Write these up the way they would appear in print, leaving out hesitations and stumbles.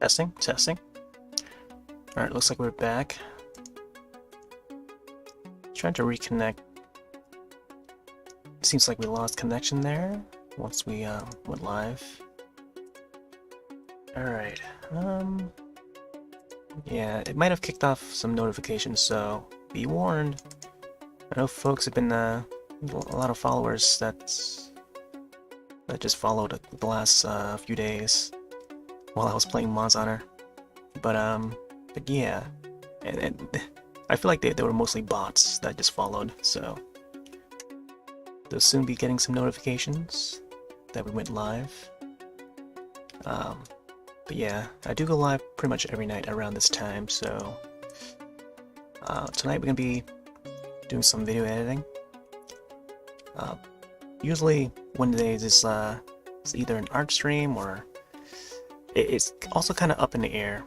Testing, testing. Alright, looks like we're back. Trying to reconnect. Seems like we lost connection there once we went live. Alright, yeah, it might have kicked off some notifications, so be warned. I know folks have been a lot of followers that just followed the last few days while I was playing Monster Hunter. But yeah, and I feel like they were mostly bots that just followed, so they'll soon be getting some notifications that we went live. But yeah, I do go live pretty much every night around this time, so tonight we're gonna be doing some video editing. Usually Wednesdays is either an art stream or it's also kind of up in the air.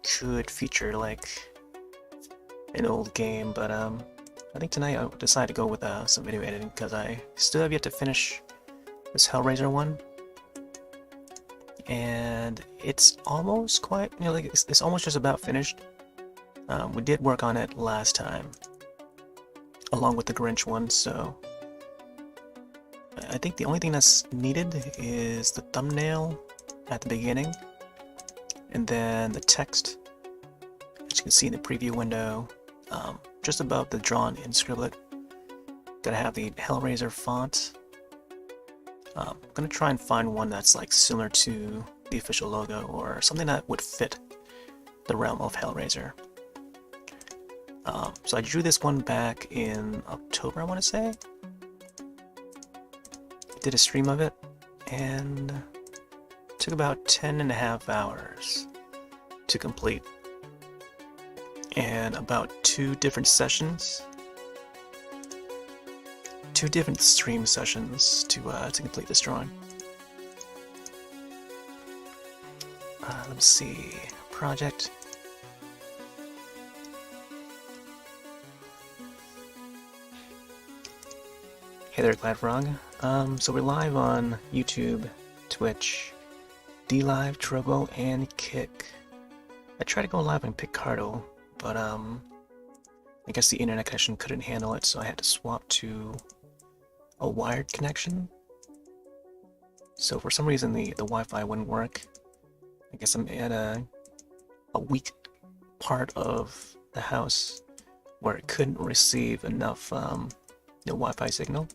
Could feature like an old game, but I think tonight I decided to go with some video editing because I still have yet to finish this Hellraiser one, and it's almost quite, you know, like it's almost just about finished. We did work on it last time, along with the Grinch one, so I think the only thing that's needed is the thumbnail at the beginning, and then the text, as you can see in the preview window, just above the drawn-in scribblet. Gotta have the Hellraiser font. I'm gonna try and find one that's like similar to the official logo or something that would fit the realm of Hellraiser. So I drew this one back in October, I want to say. Did a stream of it, and it took about 10.5 hours to complete, and about 2 different sessions, 2 different stream sessions to complete this drawing. Let me see, project. Hey there, Glad Frog. So we're live on YouTube, Twitch, DLive, Trovo, and Kick. I tried to go live on Picardo, but I guess the internet connection couldn't handle it, so I had to swap to a wired connection. So for some reason the Wi-Fi wouldn't work. I guess I'm at a weak part of the house where it couldn't receive enough the Wi-Fi signal.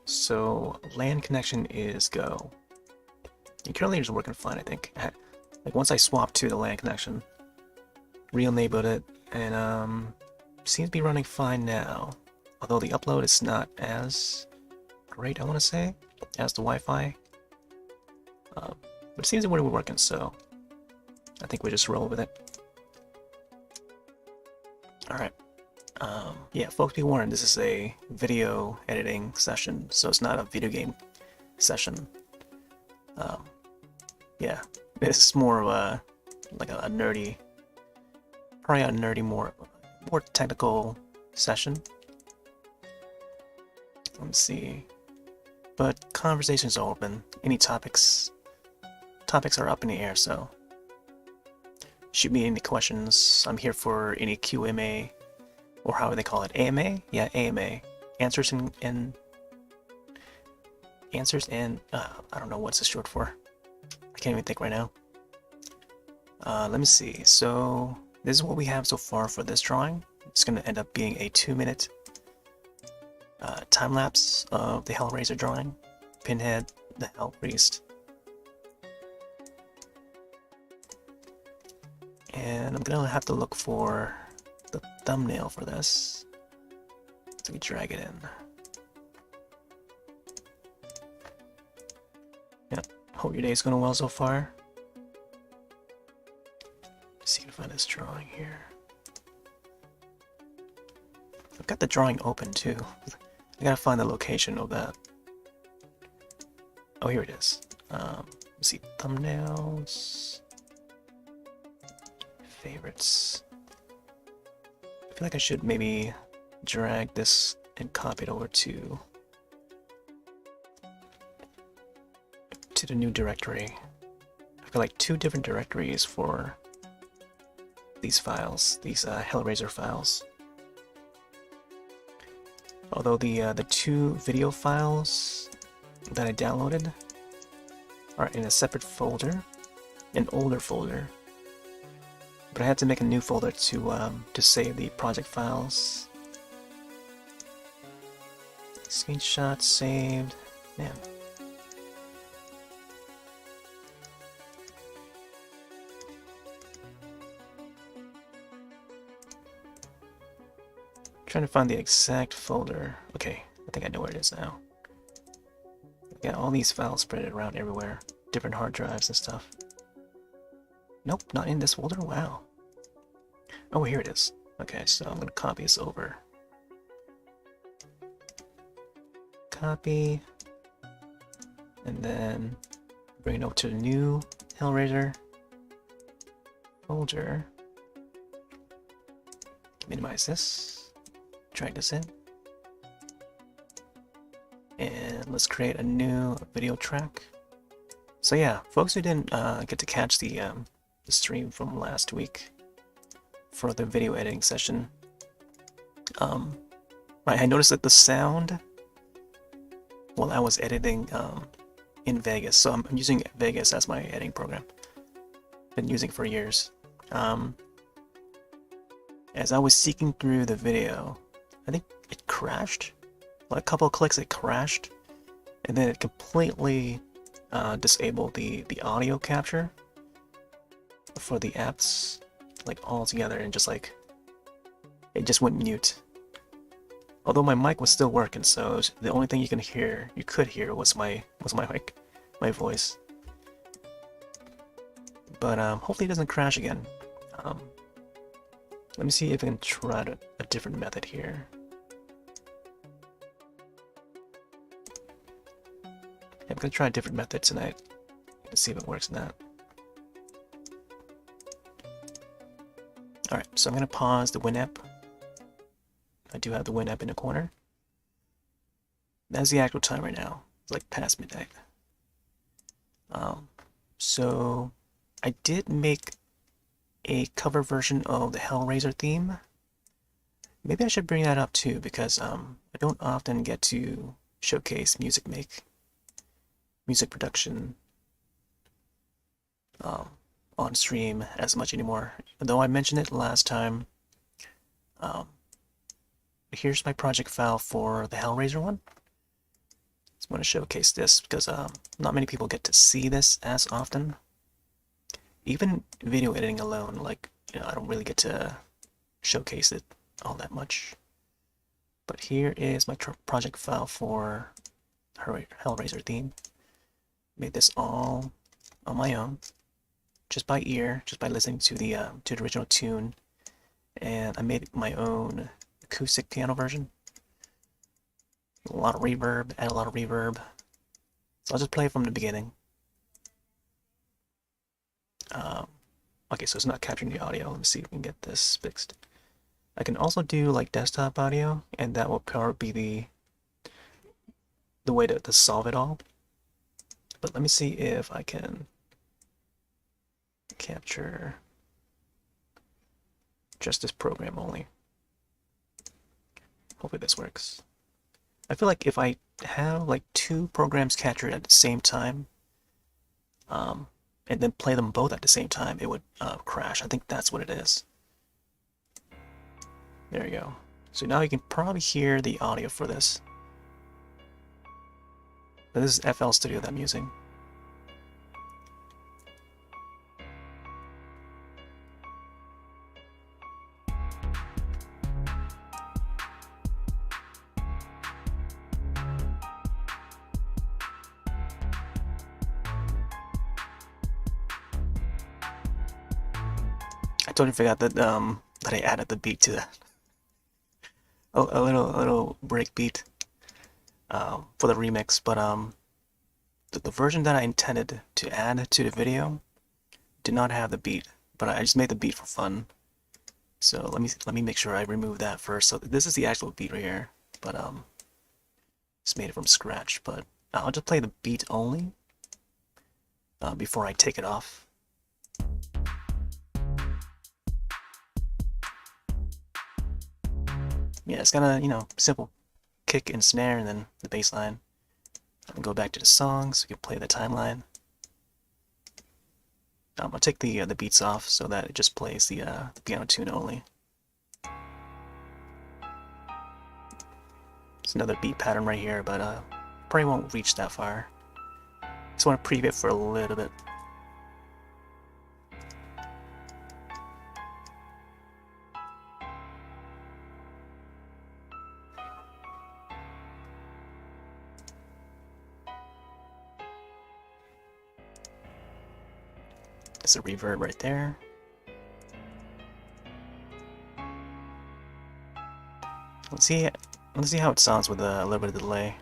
So LAN connection is go. And currently it's working fine, I think. Like once I swapped to the LAN connection, re-enabled it, and seems to be running fine now. Although the upload is not as great, I want to say, as the Wi-Fi. But it seems to be working, so I think we just roll with it. Alright. Yeah, folks, be warned, this is a video editing session, so it's not a video game session. Yeah, this is more of a like a nerdy, probably a nerdy, more technical session. Let me see, but conversations are open. Any topics are up in the air, so shoot me any questions. I'm here for any QMA, or how do they call it? AMA? Yeah, AMA. Answers and I don't know what's this short for. I can't even think right now. Let me see. So this is what we have so far for this drawing. It's going to end up being a 2-minute time lapse of the Hellraiser drawing. Pinhead, the Hell Priest. And I'm gonna have to look for the thumbnail for this. So we drag it in. Yep. Hope your day's going well so far. Let's see if I can find this drawing here. I've got the drawing open too. I gotta find the location of that. Oh, here it is. Let's see, thumbnails, favorites. I feel like I should maybe drag this and copy it over to to the new directory. I've got like 2 different directories for these files, these Hellraiser files. Although the 2 video files that I downloaded are in a separate folder, an older folder. But I had to make a new folder to save the project files. Screenshots saved. Man. Trying to find the exact folder. Okay, I think I know where it is now. Got all these files spread around everywhere, different hard drives and stuff. Nope, not in this folder. Wow. Oh, here it is. Okay, so I'm gonna copy this over. Copy, and then bring it over to the new Hellraiser folder. Minimize this. Drag this in. And let's create a new video track. So yeah, folks who didn't get to catch the stream from last week for the video editing session, I noticed that the sound while I was editing in Vegas, so I'm using Vegas as my editing program. Been using it for years. As I was seeking through the video, I think it crashed. Like a couple of clicks, it crashed, and then it completely disabled the audio capture for the apps, like all together, and just like it just went mute. Although my mic was still working, so the only thing you could hear was my mic, my voice. But hopefully it doesn't crash again. Let me see if I can try a different method here. I'm gonna try a different method tonight. Let's see if it works in that. Alright, so I'm gonna pause the Winamp. I do have the Winamp in the corner. That's the actual time right now. It's like past midnight. So I did make a cover version of the Hellraiser theme. Maybe I should bring that up too, because I don't often get to showcase music production on stream as much anymore. Though I mentioned it last time. Here's my project file for the Hellraiser one. Just want to showcase this because not many people get to see this as often. Even video editing alone, like, I don't really get to showcase it all that much. But here is my project file for Hellraiser theme. Made this all on my own, just by ear, just by listening to the original tune, and I made my own acoustic piano version. A lot of reverb, add a lot of reverb. So I'll just play from the beginning. Okay, so it's not capturing the audio. Let me see if we can get this fixed. I can also do like desktop audio, and that will probably be the way to solve it all. But let me see if I can capture just this program only. Hopefully this works. I feel like if I have like 2 programs captured at the same time, and then play them both at the same time, it would crash. I think that's what it is. There you go. So now you can probably hear the audio for this. But this is FL Studio that I'm using. I totally forgot that that I added the beat to that. A little break beat for the remix, but the version that I intended to add to the video did not have the beat, but I just made the beat for fun. So let me make sure I remove that first. So this is the actual beat right here, but just made it from scratch. But I'll just play the beat only, before I take it off. Yeah, it's got a, simple kick and snare and then the bass line. I'm gonna go back to the song so we can play the timeline. I'll take the beats off so that it just plays the piano tune only. It's another beat pattern right here, but probably won't reach that far. Just want to preview it for a little bit. There's a reverb right there. Let's see how it sounds with a little bit of delay.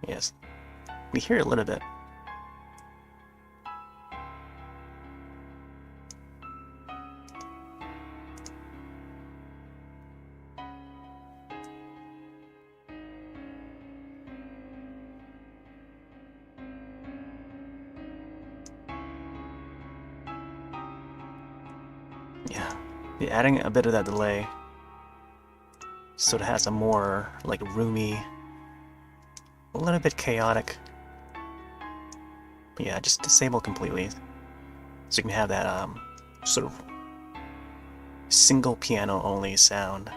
Yes, we hear it a little bit. Yeah, adding a bit of that delay so it has a more like roomy, a little bit chaotic. But yeah, just disable completely so you can have that sort of single piano only sound.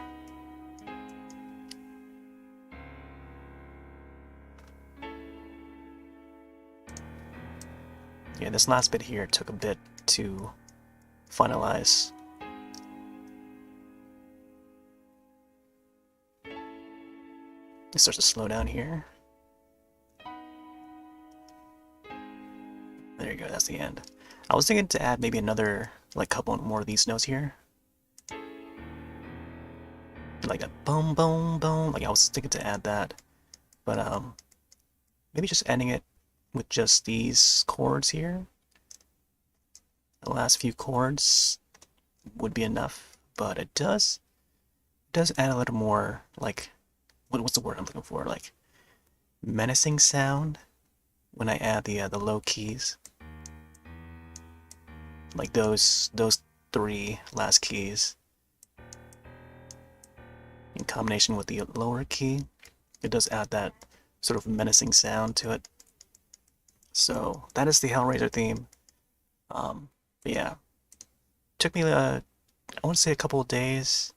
Yeah, this last bit here took a bit to finalize. It starts to slow down here. There you go, that's the end. I was thinking to add maybe another, like, couple more of these notes here. Like a boom, boom, boom. Like, I was thinking to add that. But, maybe just ending it with just these chords here. The last few chords would be enough. But it does add a little more, like, what's the word I'm looking for? Like, menacing sound when I add the low keys. Like those three last keys in combination with the lower key, it does add that sort of menacing sound to it. So that is the Hellraiser theme. But yeah, took me I want to say a couple of days,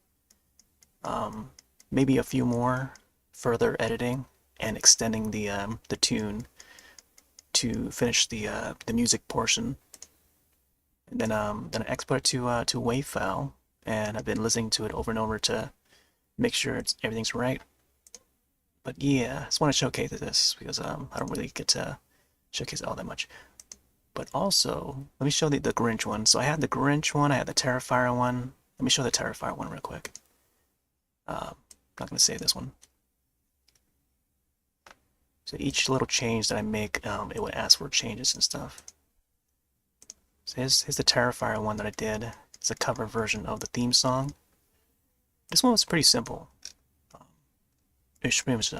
maybe a few more further editing and extending the tune to finish the music portion. And then I export it to WAV file, and I've been listening to it over and over to make sure everything's right. But yeah, I just want to showcase this because I don't really get to showcase it all that much. But also, let me show the Grinch one. So I had the Grinch one, I had the Terrifier one. Let me show the Terrifier one real quick. I'm not going to save this one. So each little change that I make, it would ask for changes and stuff. So here's the Terrifier one that I did. It's a cover version of the theme song. This one was pretty simple. It's pretty much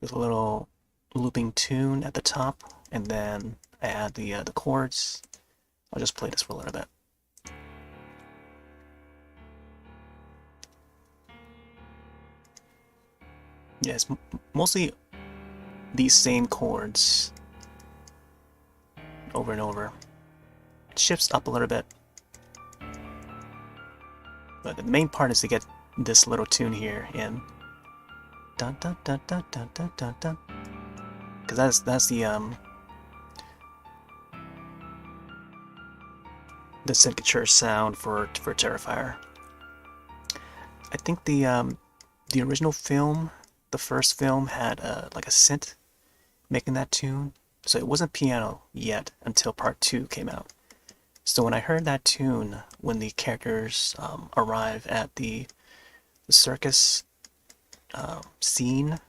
with a little looping tune at the top, and then I add the chords. I'll just play this for a little bit. Yeah, it's mostly these same chords over and over. It shifts up a little bit, but the main part is to get this little tune here in. Dun dun dun dun dun dun dun dun. Because that's the signature sound for Terrifier. I think the original film, the first film, had like a synth making that tune, so it wasn't piano yet until part 2 came out. So when I heard that tune, when the characters arrive at the circus scene,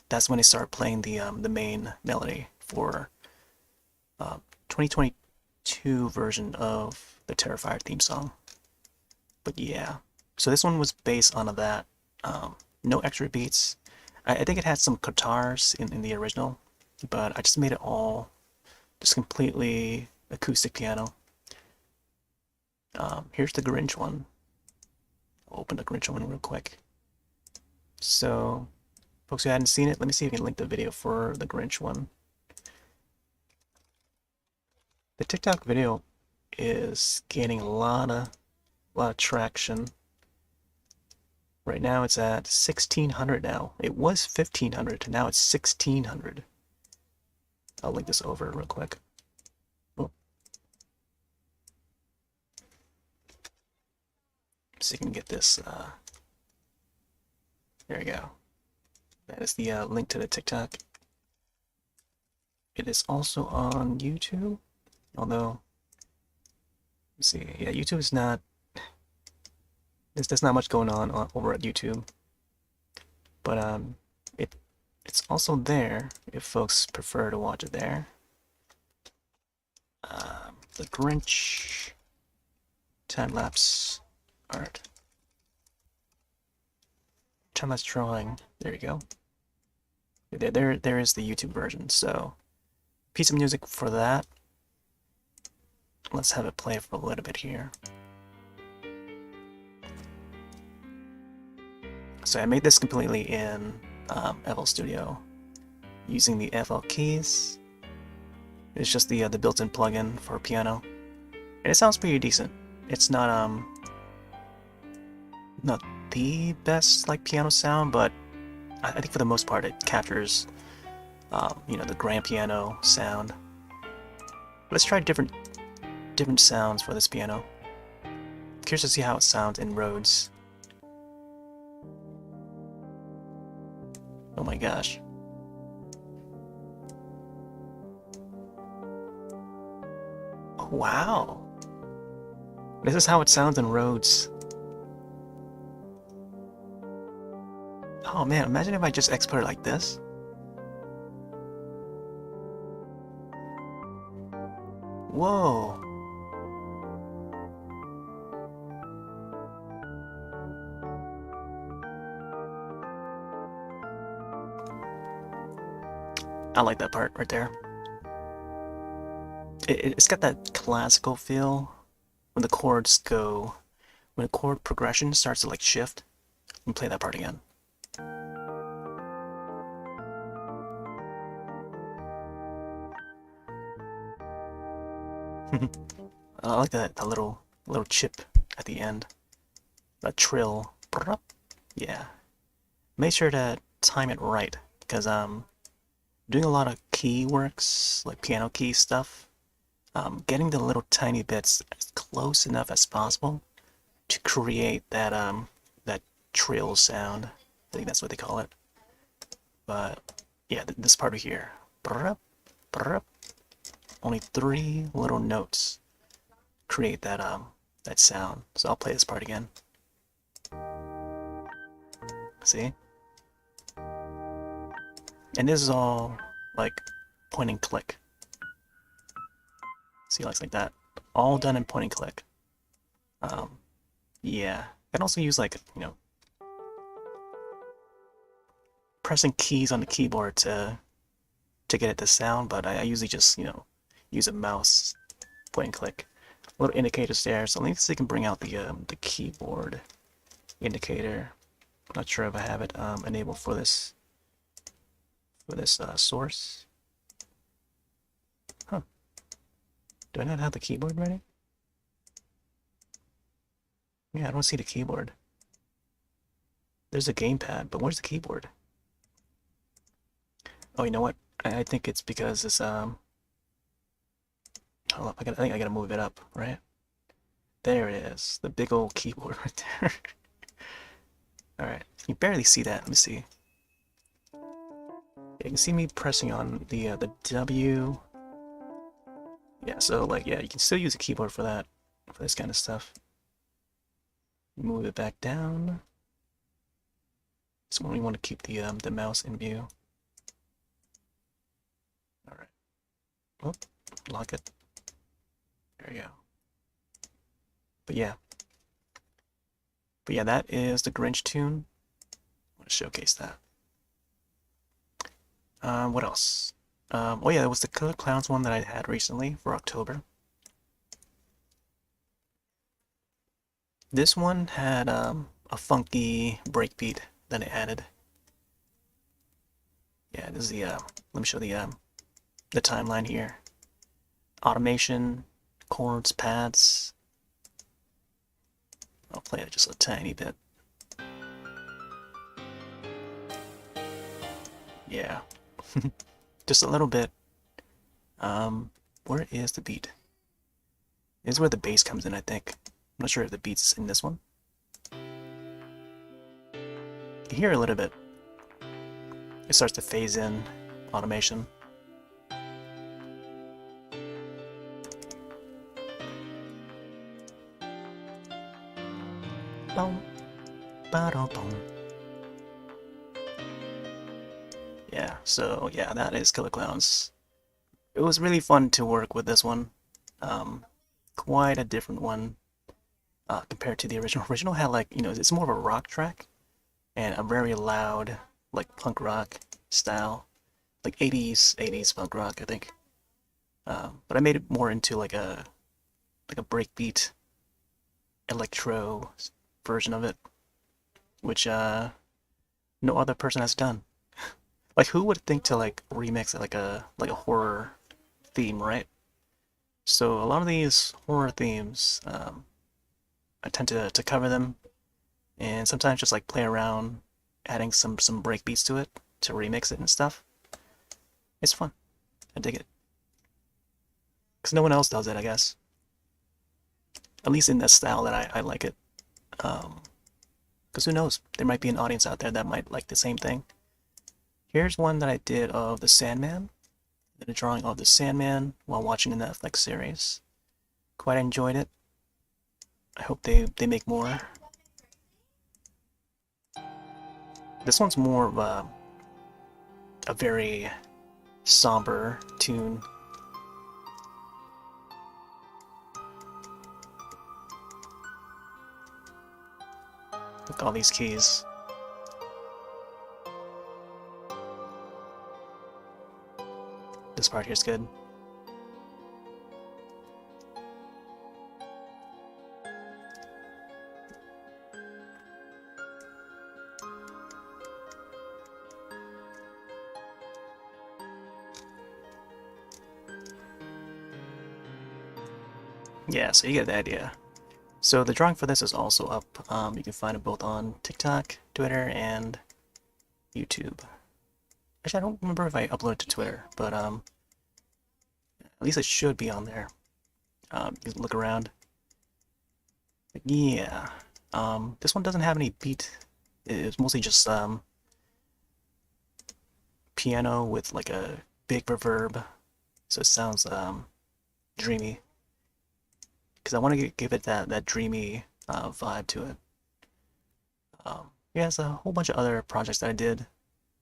that's when they start playing the main melody for 2022 version of the Terrifier theme song. But yeah, so this one was based on that. No extra beats. I think it had some guitars in the original, but I just made it all just completely acoustic piano. Here's the Grinch one. I'll open the Grinch one real quick. So, folks who hadn't seen it, let me see if I can link the video for the Grinch one. The TikTok video is gaining a lot of traction. Right now it's at 1600 now. It was 1500, now it's 1600. I'll link this over real quick. Oh. See if you can get this. There we go. That is the link to the TikTok. It is also on YouTube, although, let's see, yeah, YouTube is not, there's not much going on over at YouTube, but it's also there if folks prefer to watch it there. The Grinch time-lapse art. Time-lapse drawing. There you go. There is the YouTube version. So, piece of music for that. Let's have it play for a little bit here. So I made this completely in FL Studio using the FL keys. It's just the built-in plugin for piano, and it sounds pretty decent. It's not the best like piano sound, but I think for the most part it captures you know, the grand piano sound. Let's try different sounds for this piano. Curious to see how it sounds in Rhodes. Oh my gosh. Oh, wow. This is how it sounds in Rhodes. Oh man, imagine if I just export it like this. Whoa. I like that part right there. It's got that classical feel when the chords go, when the chord progression starts to like shift. Let me play that part again. I like that little chip at the end. That trill. Yeah. Make sure to time it right, because doing a lot of key works, like piano key stuff, getting the little tiny bits as close enough as possible to create that that trill sound. I think that's what they call it. But yeah, this part of here. Only 3 little notes create that that sound. So I'll play this part again. See? And this is all like point and click. See, like that. All done in point and click. Yeah. I can also use like, you know, pressing keys on the keyboard to get it to sound, but I usually just, you know, use a mouse, point and click. Little indicators there, so let me see if I can bring out the keyboard indicator. I'm not sure if I have it enabled for this source. Huh. Do I not have the keyboard ready? Yeah, I don't see the keyboard. There's a gamepad, but where's the keyboard? Oh, you know what? I think it's because it's hold up, I think I gotta move it up, right? There it is, the big old keyboard right there. All right, you barely see that. Let me see. Yeah, you can see me pressing on the W. Yeah, so like, yeah, you can still use a keyboard for that, for this kind of stuff. Move it back down. So when we want to keep the mouse in view. All right. Oh, lock it. There you go. But yeah, that is the Grinch tune. I want to showcase that. What else? Oh yeah, there was the Killer Clowns one that I had recently for October. This one had a funky breakbeat that I added. Yeah, this is the let me show the timeline here. Automation, chords, pads. I'll play it just a tiny bit. Yeah, just a little bit. Where is the beat? This is where the bass comes in, I think. I'm not sure if the beat's in this one. You can hear a little bit. It starts to phase in automation. Boom, boom. Yeah, so yeah, that is Killer Clowns. It was really fun to work with this one. Um, Quite a different one compared to the original. Original had like, it's more of a rock track and a very loud, like punk rock style, like 80s punk rock, I think. But I made it more into like a breakbeat electro version of it, which no other person has done. Like who would think to like remix it like a horror theme, right? So a lot of these horror themes, I tend to cover them and sometimes just like play around, adding some break beats to it to remix it and stuff. It's fun. I dig it. Because no one else does it, I guess. At least in that style that I like it. Because who knows? There might be an audience out there that might like the same thing. Here's one that I did of the Sandman. I did a drawing of the Sandman while watching the Netflix series. Quite enjoyed it. I hope they make more. This one's more of a very somber tune. With all these keys. This part here is good. Yeah, so you get the idea. So the drawing for this is also up. You can find it both on TikTok, Twitter, and YouTube. Actually, I don't remember if I uploaded to Twitter, but at least it should be on there. You can look around. But yeah, this one doesn't have any beat. It's mostly just piano with like a big reverb, so it sounds dreamy. Because I want to give it that dreamy vibe to it. Yeah, there's a whole bunch of other projects that I did,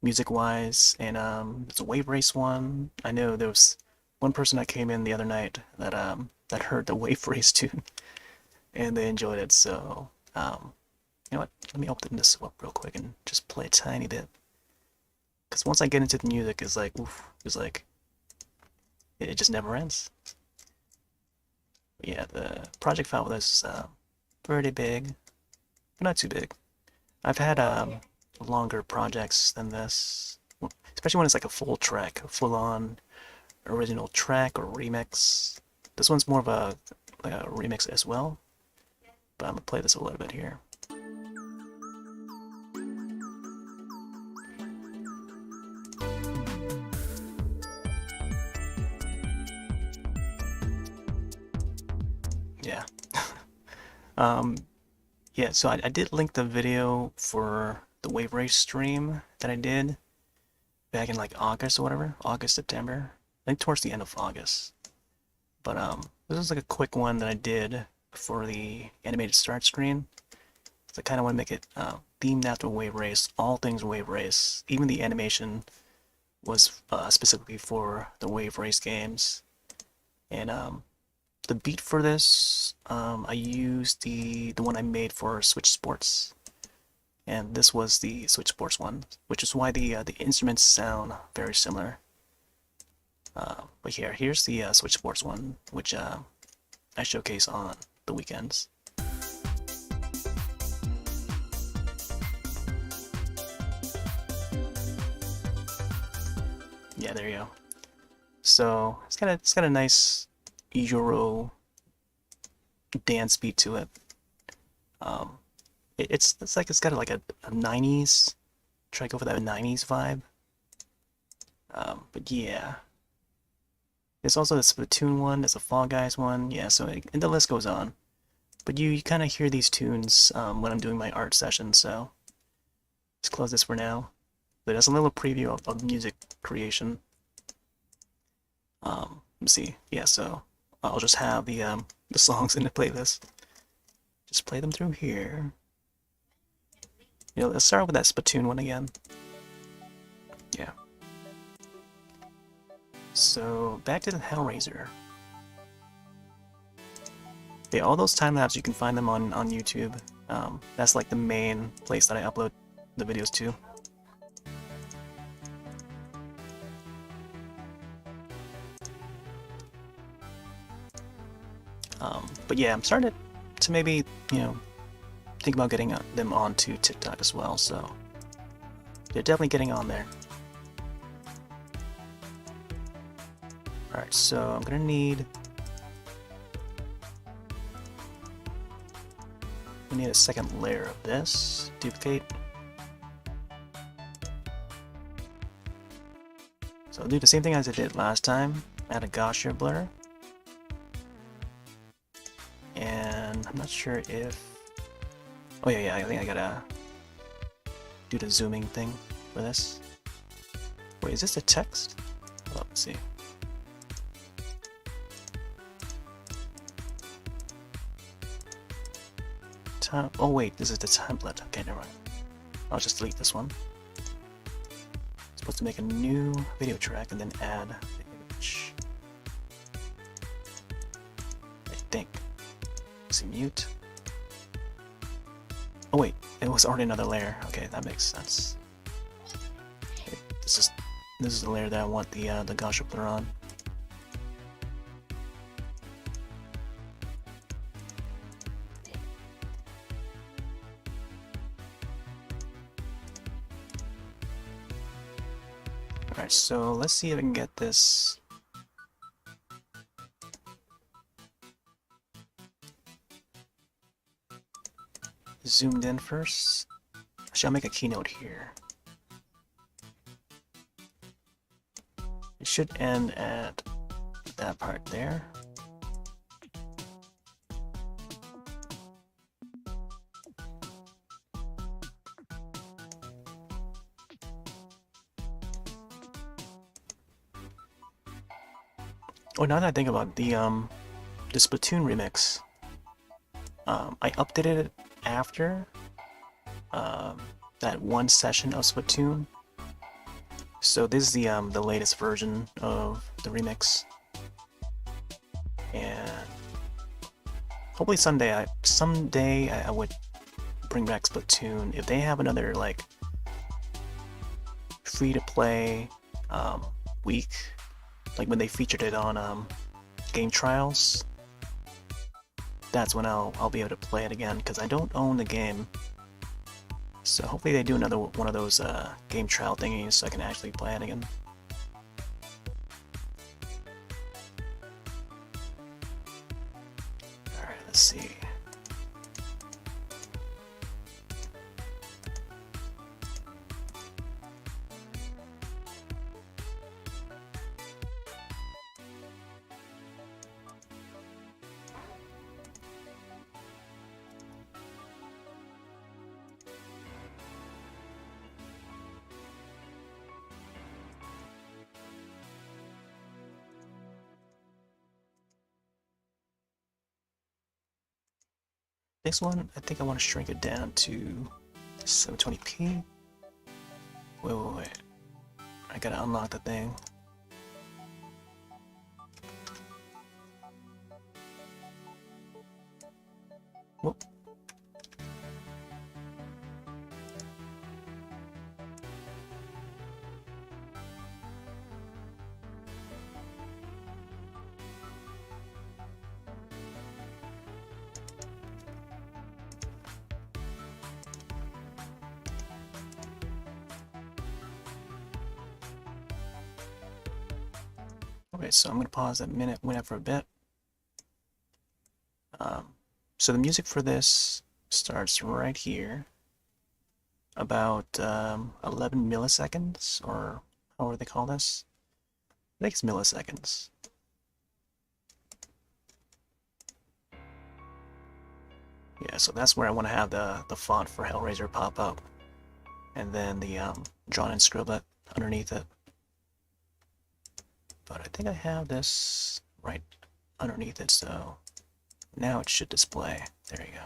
music-wise, and there's a Wave Race one. I know there was one person that came in the other night that heard the Wave Race tune and they enjoyed it. So you know what? Let me open this up real quick and just play a tiny bit. Because once I get into the music, it's like, oof, it's like it just never ends. But yeah, the project file with this is pretty big, but not too big. I've had longer projects than this, especially when it's like a full track, a full-on original track or remix. This one's more of a like a remix as well, but I'm gonna play this a little bit here. Yeah. um, yeah, so I did link the video for the Wave Race stream that I did back in like August or whatever, August, September. I think towards the end of August. But this is like a quick one that I did for the animated start screen. So I kind of want to make it themed after Wave Race, all things Wave Race. Even the animation was specifically for the Wave Race games. And the beat for this, I used the one I made for Switch Sports. and this was the switchboards one, which is why the instruments sound very similar. But here's the switchboards one, which I showcase on the weekends. Yeah, there you go. So it's got a nice Euro dance beat to it. Um, it's like it's got like a 90s. Try to go for that 90s vibe. But yeah, there's also the Splatoon one. There's a Fall Guys one. Yeah, so and the list goes on. But you kind of hear these tunes when I'm doing my art session. So let's close this for now. But that's a little preview of music creation. Let's see. Yeah, so I'll just have the songs in the playlist. Just play them through here. You know, let's start with that Splatoon one again. Yeah. So back to the Hellraiser. Yeah, all those time lapses you can find them on YouTube. That's like the main place that I upload the videos to. But yeah, I'm starting to maybe, you know, think about getting them onto TikTok as well, so they're definitely getting on there. Alright, so I'm gonna need... we need a second layer of this. Duplicate. So I'll do the same thing as I did last time. Add a Gaussian blur. And I'm not sure if... oh yeah, I think I gotta do the zooming thing for this. Wait, is this the text? Oh, let's see. Oh wait, this is the template. Okay, never mind. I'll just delete this one. Supposed to make a new video track and then add the image. I think. See, mute. Oh wait, it was already another layer. Okay, that makes sense. Okay, this is the layer that I want the Gaussian blur on. Alright, so let's see if I can get this. Zoomed in first. Actually, I'll make a keynote here. It should end at that part there. Oh, now that I think about the Splatoon remix, I updated it after that one session of Splatoon. So this is the latest version of the remix, and hopefully someday I would bring back Splatoon if they have another like free to play week, like when they featured it on game trials. That's when I'll be able to play it again, because I don't own the game. So hopefully they do another one of those game trial thingies so I can actually play it again. Alright, let's see. Next one, I think I want to shrink it down to 720p. Wait. I gotta unlock the thing. Whoop. Okay, so I'm going to pause that minute for a bit. So the music for this starts right here, about 11 milliseconds, or however they call this. I think it's milliseconds. Yeah, so that's where I want to have the font for Hellraiser pop up, and then the drawn in scribblet underneath it. But I think I have this right underneath it, so now it should display. There you go.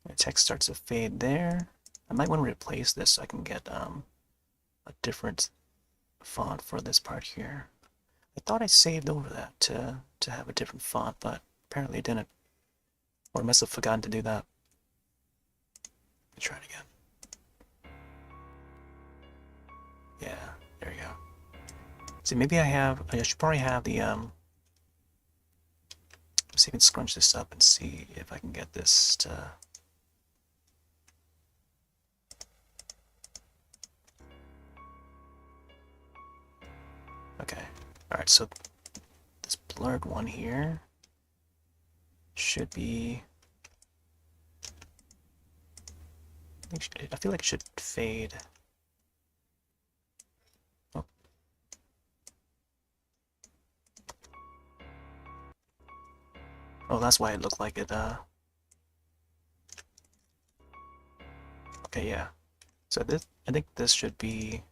The text starts to fade there. I might want to replace this so I can get a different font for this part here. I thought I saved over that to have a different font, but apparently I didn't. Or I must have forgotten to do that. Let me try it again. Yeah, there you go. See, maybe I should probably have the, let's see if I can scrunch this up and see if I can get this to... Okay, alright, so this blurred one here should be... I feel like it should fade. Oh. Oh, that's why it looked like it, Okay, yeah. So this, I think this should be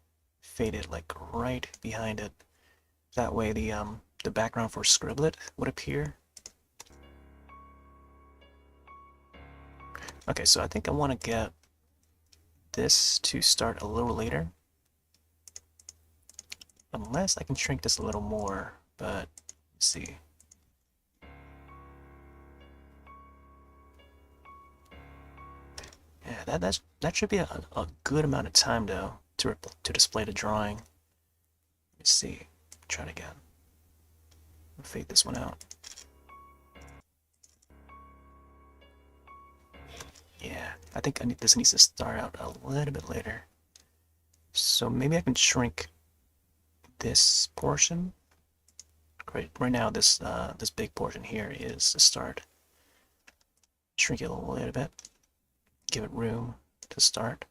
faded like right behind it. That way the background for Scribblet would appear. Okay, so I think I want to get this to start a little later. Unless I can shrink this a little more, but let's see. Yeah, that should be a good amount of time though to display the drawing. Let me see. Try it again. I'll fade this one out. Yeah, I think this needs to start out a little bit later. So maybe I can shrink this portion. Right now, this big portion here is the start. Shrink it a little bit. Give it room to start.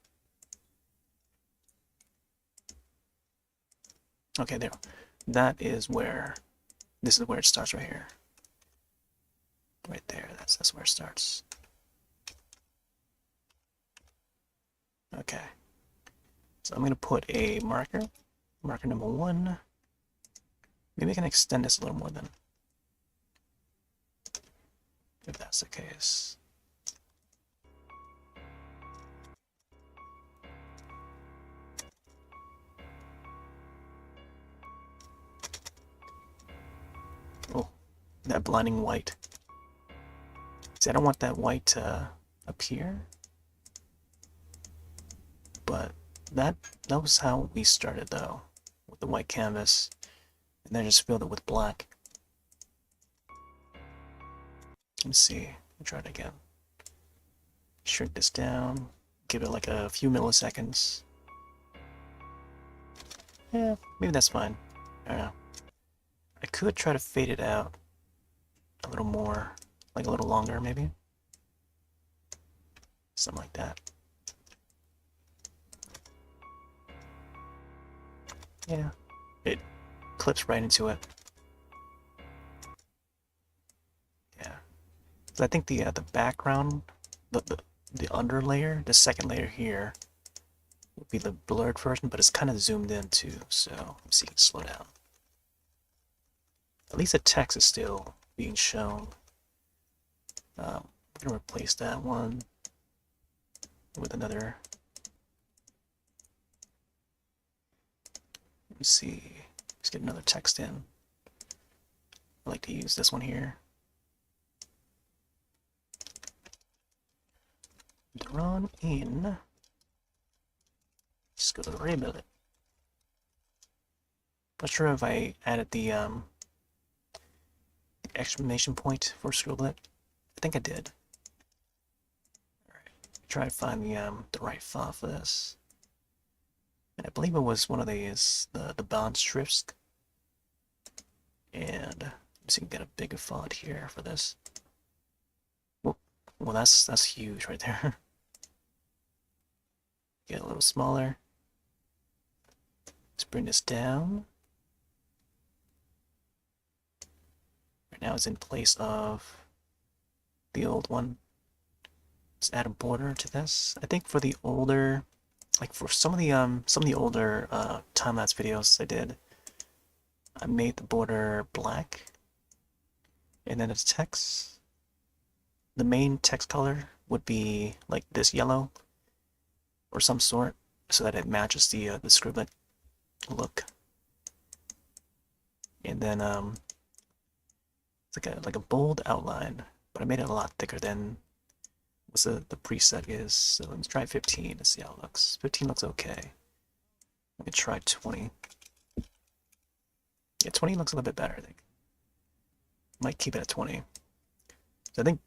Okay, there. That is where, this is where it starts right here. Right there, that's where it starts. Okay. So I'm going to put a marker number 1. Maybe I can extend this a little more then, if that's the case. Oh, that blinding white. See, I don't want that white to appear, but that was how we started though, with the white canvas, and then just filled it with black. Let's see, I'll try it again. Shrink this down, give it like a few milliseconds. Yeah, maybe that's fine. I don't know. I could try to fade it out a little more, like a little longer maybe. Something like that. Yeah, it clips right into it. Yeah, so I think the background, the under layer, the second layer here, would be the blurred version, but it's kind of zoomed in too. So let's see, if you can slow down. At least the text is still being shown. I'm gonna replace that one with another. Let me see. Let's get another text in. I like to use this one here. Drawn in. Scribblet. Not sure if I added the exclamation point for Scribblet. I think I did. Alright, try to find the right font for this. And I believe it was one of these, the bond strips And let's see, get a bigger font here for this. Well, that's huge right there. Get a little smaller. Let's bring this down. Right now it's in place of the old one. Let's add a border to this. I think for the older, like for some of the older time-lapse videos I did, I made the border black, and then its text, the main text color would be like this yellow or some sort, so that it matches the scribblet look. And then it's like a bold outline, but I made it a lot thicker than what the preset is. So let's try 15 to see how it looks. 15 looks okay. Let me try 20. Yeah, 20 looks a little bit better, I think. Might keep it at 20. So I think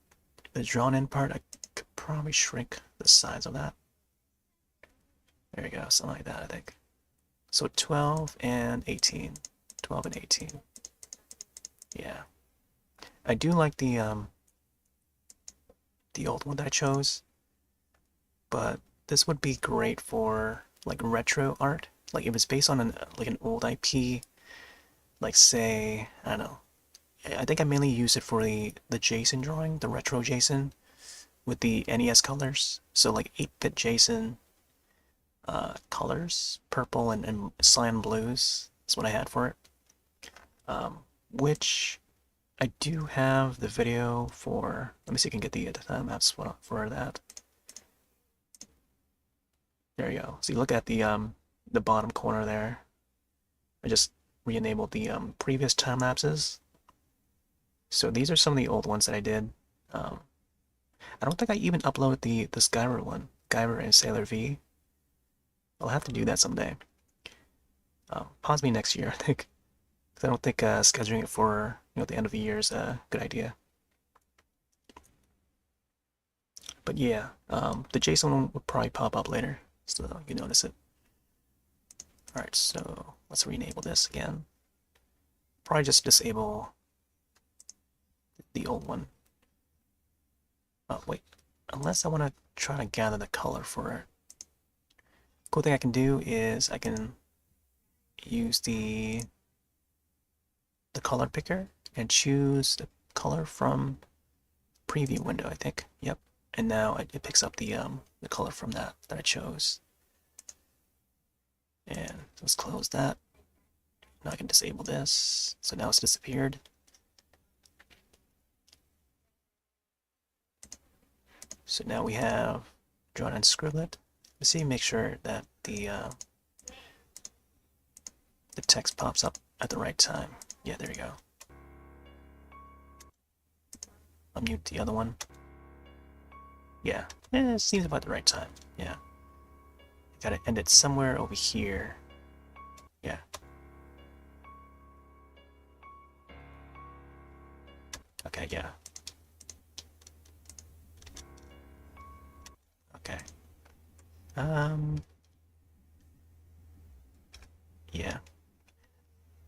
the drawn in part, I could probably shrink the size of that. There you go, something like that, I think. So 12 and 18. 12 and 18. Yeah. I do like the old one that I chose, but this would be great for like retro art. Like if it's based on an old IP, like say, I don't know. I think I mainly use it for the Jason drawing, the retro Jason with the NES colors. So like 8-bit Jason colors, purple and cyan blues is what I had for it. Which I do have the video for. Let me see if I can get the time lapse for that. There you go. So you look at the bottom corner there. I just re-enabled the previous time lapses. So these are some of the old ones that I did. I don't think I even uploaded the Skyver one, Skyver and Sailor V. I'll have to do that someday. Possibly next year, I think. Because I don't think scheduling it for the end of the year is a good idea. But yeah, the JSON one will probably pop up later, so you notice it. Alright, so let's re-enable this again. Probably just disable the old one. Oh, wait. Unless I want to try to gather the color for it. Cool thing I can do is I can use the color picker and choose the color from preview window, I think. Yep. And now it picks up the color from that I chose. And let's close that. Now I can disable this. So now it's disappeared. So now we have drawn in scribblet. Let's see, make sure that the text pops up at the right time. Yeah, there you go. I'll mute the other one. Yeah, it seems about the right time. Yeah. Gotta end it somewhere over here. Yeah. Okay, yeah. Okay. Yeah.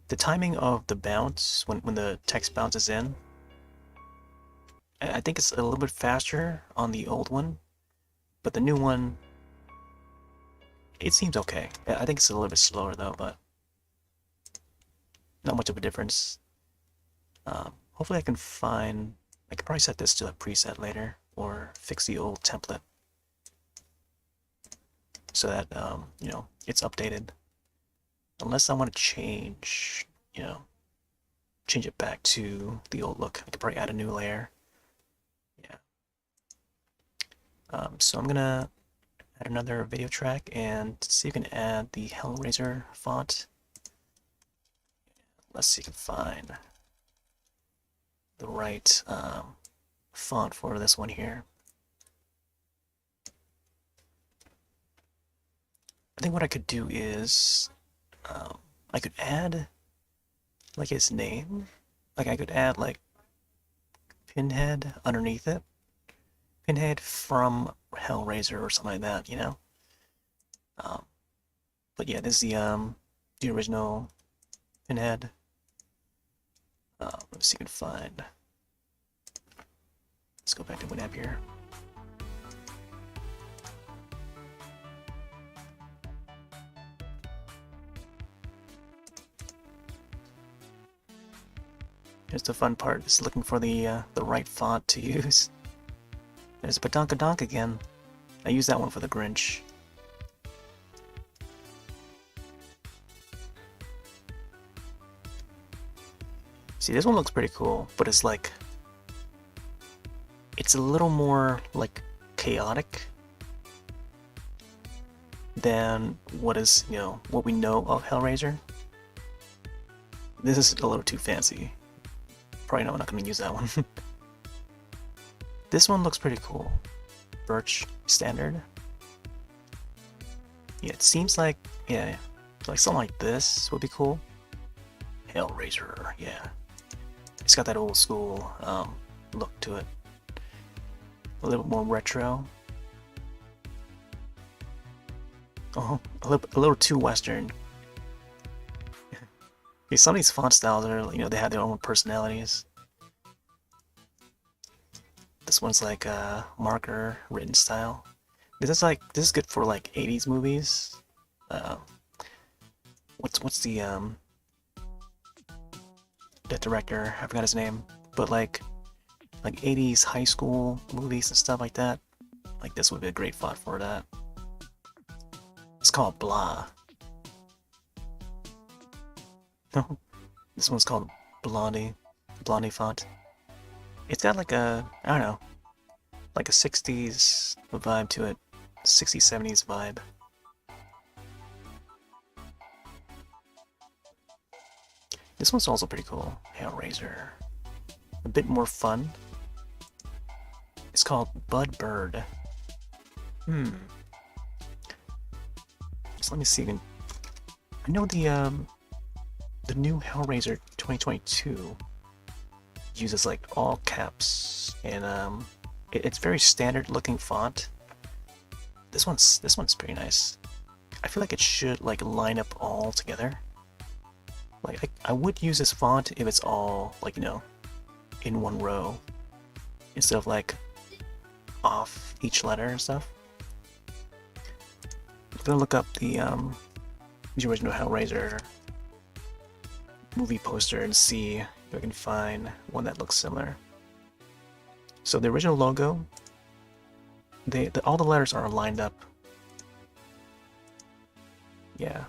The timing of the bounce, when the text bounces in, I think it's a little bit faster on the old one, but the new one, it seems okay. I think it's a little bit slower though, but not much of a difference. Hopefully I can probably set this to a preset later, or fix the old template so that, it's updated. Unless I want to change it back to the old look. I could probably add a new layer. Yeah. So I'm gonna add another video track and see if you can add the Hellraiser font. Let's see if you can find the right font for this one here. I think what I could do is I could add like his name. Like I could add like Pinhead underneath it. Pinhead from Hellraiser or something like that, you know? But yeah, this is the original Pinhead. Let's see if we can find. Let's go back to Winamp here. Here's the fun part, is looking for the right font to use. There's Badonkadonk again. I used that one for the Grinch. See, this one looks pretty cool, but it's like... It's a little more, like, chaotic than what is, you know, what we know of Hellraiser. This is a little too fancy. Probably not gonna use that one. This one looks pretty cool. Birch standard. Yeah, it seems like, yeah, like something like this would be cool. Hellraiser, yeah. It's got that old school look to it. A little more retro. Oh, a little too Western. Okay, some of these font styles are, you know, they have their own personalities. This one's like a marker written style. This is good for like 80s movies. Uh, what's the director? I forgot his name, but like 80s high school movies and stuff like that. Like this would be a great font for that. It's called Blah. No, this one's called Blondie. Blondie font. It's got like a, I don't know, like a 60s vibe to it. 60s, 70s vibe. This one's also pretty cool. Hellraiser. A bit more fun. It's called Bud Bird. So let me see. I know the new Hellraiser 2022 uses like all caps, and it's very standard looking font. This one's pretty nice. I feel like it should like line up all together. Like I would use this font if it's all like, you know, in one row instead of like off each letter and stuff. I'm gonna look up the original Hellraiser movie poster and see if I can find one that looks similar. So the original logo, all the letters are lined up. Yeah,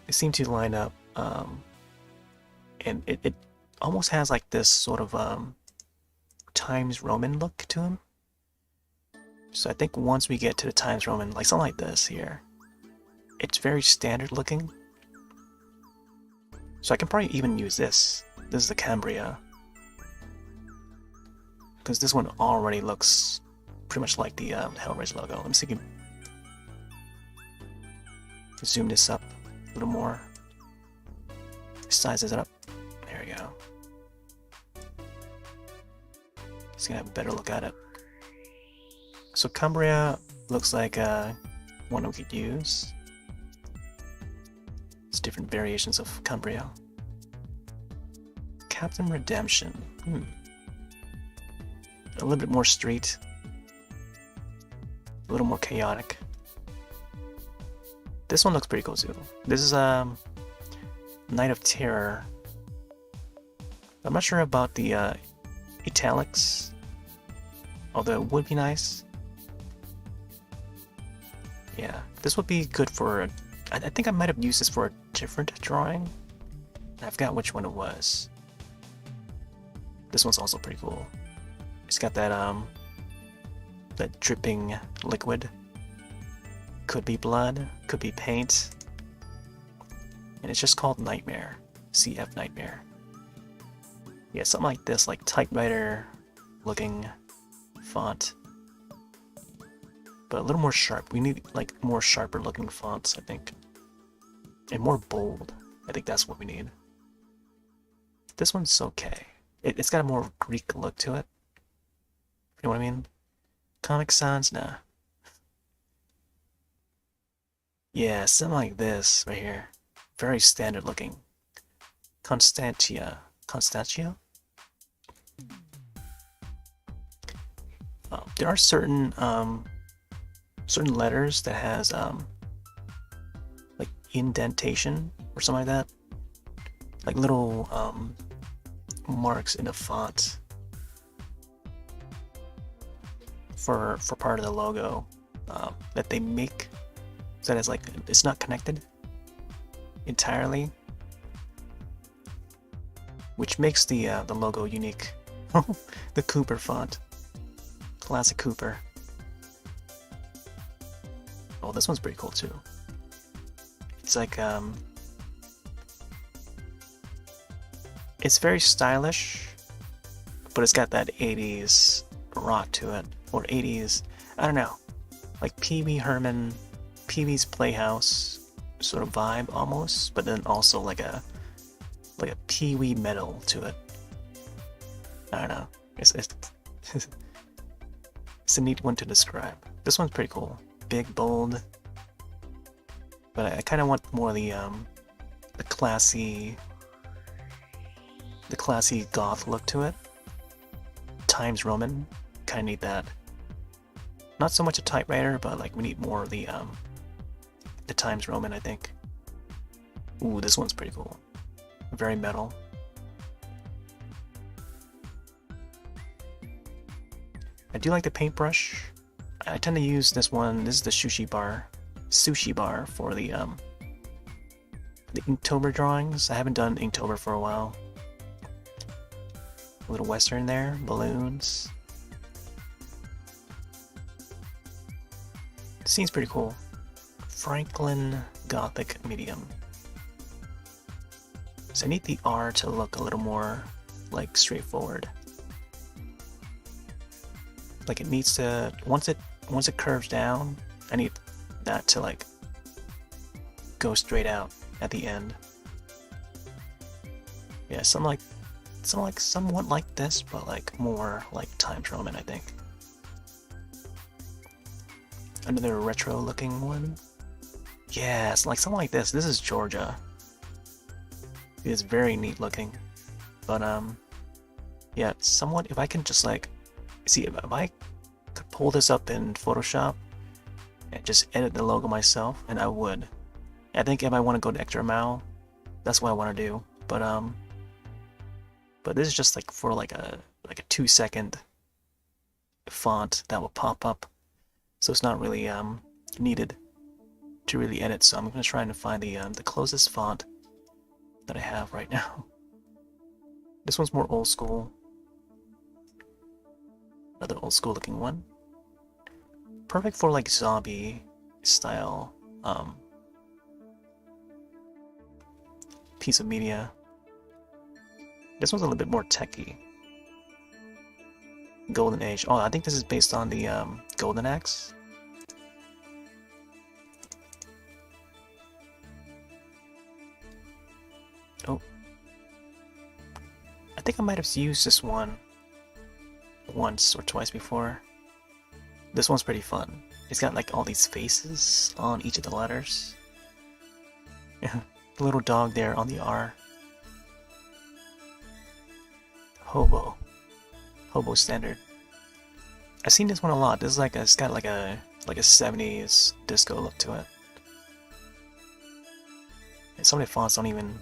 they seem to line up, and it almost has like this sort of Times Roman look to him. So I think once we get to the Times Roman, like something like this here, it's very standard looking. So I can probably even use this. This is the Cambria. Because this one already looks pretty much like the Hellraiser logo. Let me see if I can zoom this up a little more. Sizes it up. There we go. Just gonna have a better look at it. So Cambria looks like one we could use. It's different variations of Cambria. Captain Redemption. A little bit more street. A little more chaotic. This one looks pretty cool too. This is Night of Terror. I'm not sure about the italics, although it would be nice. Yeah, this would be good for. I think I might have used this for a different drawing. I forgot which one it was. This one's also pretty cool. It's got that that dripping liquid. Could be blood, could be paint. And it's just called Nightmare. CF Nightmare. Yeah, something like this, like typewriter looking font. But a little more sharp. We need like more sharper looking fonts, I think. And more bold. I think that's what we need. This one's okay. It's got a more Greek look to it. You know what I mean? Comic Sans? Nah. Yeah, something like this right here. Very standard looking. Constantia. Constantia. There are certain certain letters that has like indentation or something like that, like little marks in the font for part of the logo that they make, so that it's like it's not connected entirely, which makes the logo unique. The Cooper font, classic Cooper. Oh, this one's pretty cool too. It's like it's very stylish, but it's got that 80s rock to it, or 80s, I don't know, like Pee Wee Herman, Pee Wee's Playhouse sort of vibe almost, but then also like a Pee Wee metal to it. I don't know. It's it's a neat one to describe. This one's pretty cool, big, bold, but I kind of want more of the classy goth look to it. Times Roman, kind of need that. Not so much a typewriter, but like we need more of the Times Roman, I think. Ooh, this one's pretty cool. Very metal. I do like the paintbrush. I tend to use this one. This is the sushi bar for the Inktober drawings. I haven't done Inktober for a while. A little western there, balloons. Seems pretty cool. Franklin Gothic medium. So I need the R to look a little more like straightforward. Like it needs to, once it curves down, I need that to like go straight out at the end. Yeah, somewhat like this, but like more like Times Roman, I think. Another retro looking one. Yeah, it's like something like this. This is Georgia. It is very neat looking. But yeah, somewhat, if I can just like, see, if I could pull this up in Photoshop and just edit the logo myself, and I would. I think if I want to go the extra mile, that's what I want to do. But this is just like for like a 2-second font that will pop up, so it's not really needed to really edit. So I'm gonna try and find the closest font that I have right now. This one's more old school. Another old school looking one. Perfect for like zombie style piece of media. This one's a little bit more techy. Golden Age. Oh, I think this is based on the Golden Axe. Oh. I think I might have used this one once or twice before. This one's pretty fun. It's got like all these faces on each of the letters. Yeah, the little dog there on the R. Hobo standard. I've seen this one a lot. This is like it's got like a 70s disco look to it. And some of the fonts don't even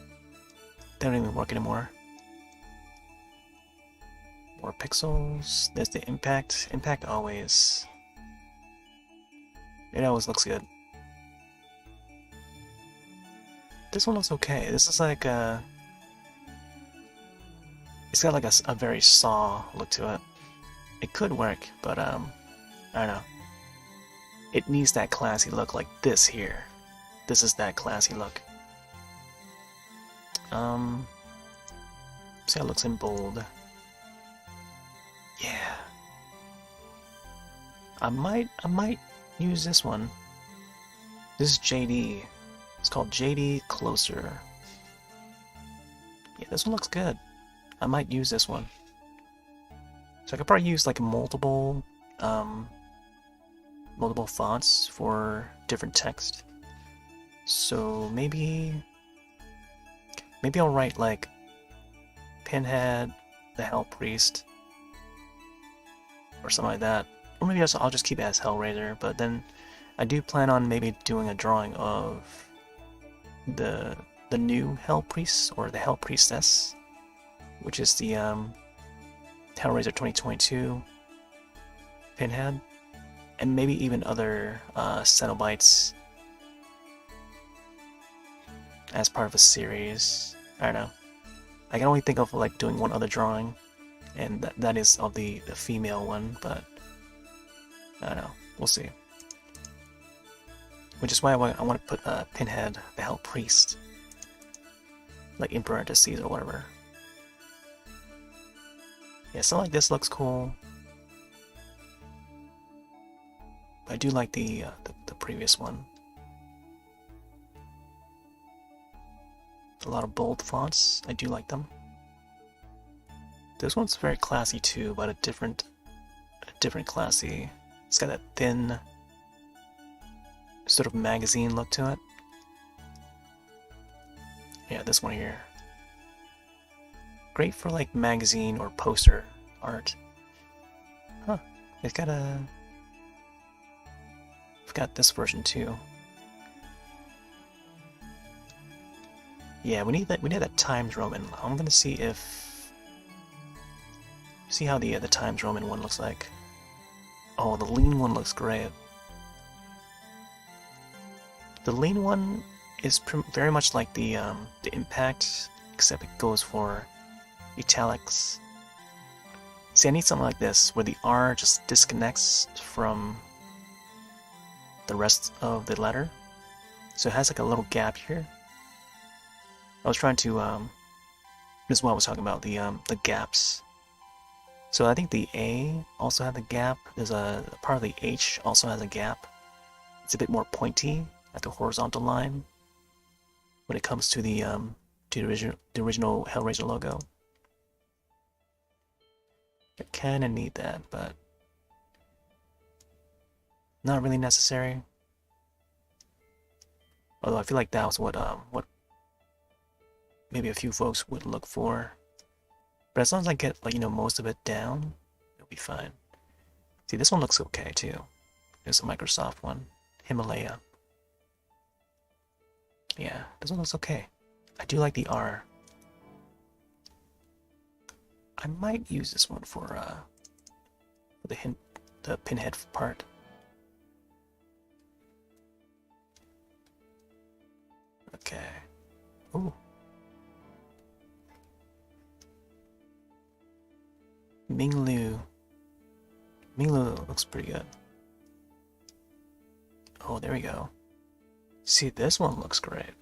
work anymore. More pixels. There's the impact. Impact always. It always looks good. This one looks okay. This is like it's got like a very Saw look to it. It could work, but I don't know. It needs that classy look like this here. This is that classy look. See how it looks in bold. Yeah. I might use this one. This is JD. It's called JD Closer. Yeah, this one looks good. I might use this one. So I could probably use like multiple fonts for different text. So maybe I'll write like Pinhead, the Hell Priest, or something like that. Or maybe I'll just keep it as Hellraiser, but then I do plan on maybe doing a drawing of the new Hell Priest, or the Hell Priestess, which is the Hellraiser 2022 Pinhead, and maybe even other Cenobites as part of a series. I don't know. I can only think of like doing one other drawing, and that is of the female one, but I don't know. We'll see. Which is why I want to put Pinhead, the Hell Priest, like in parentheses or whatever. Yeah, something like this looks cool. I do like the previous one. A lot of bold fonts. I do like them. This one's very classy too, but a different classy. It's got that thin sort of magazine look to it. Yeah, this one here. Great for like magazine or poster art. Huh. It's got a... I've got this version too. Yeah, we need that Times Roman. I'm gonna see how the Times Roman one looks like. Oh, the lean one looks great. The lean one is very much like the Impact, except it goes for italics. See, I need something like this, where the R just disconnects from the rest of the letter. So it has like a little gap here. I was trying to, this is what I was talking about, the gaps. So I think the A also has a gap. There's a part of the H also has a gap. It's a bit more pointy at the horizontal line when it comes to the original Hellraiser logo. I kinda need that, but not really necessary. Although I feel like that was what maybe a few folks would look for. But as long as I get, like, most of it down, it'll be fine. See, this one looks okay too. There's a Microsoft one, Himalaya. Yeah, this one looks okay. I do like the R. I might use this one for the Pinhead part. Okay. Ooh. Minglu. Minglu looks pretty good. Oh, there we go. See, this one looks great.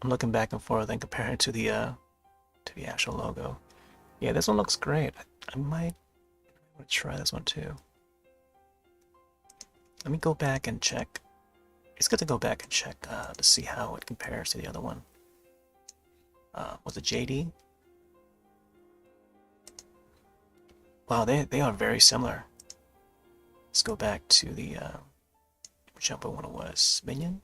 I'm looking back and forth and comparing it to the actual logo. Yeah, this one looks great. I might want to try this one too. Let me go back and check. It's good to go back and check to see how it compares to the other one. Was it JD? Wow, they are very similar. Let's go back to the whichever one it was. Minion?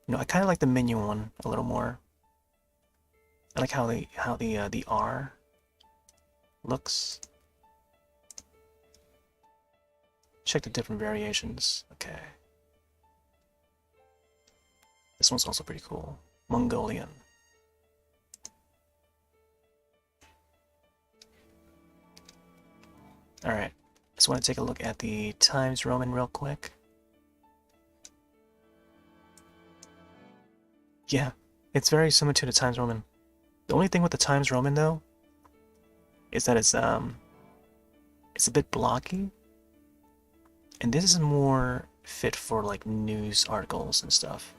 I kind of like the Minion one a little more. I like how the R looks. Check the different variations. Okay. This one's also pretty cool. Mongolian. Alright. Just want to take a look at the Times Roman real quick. Yeah, it's very similar to the Times Roman. The only thing with the Times Roman though is that it's a bit blocky. And this is more fit for like news articles and stuff.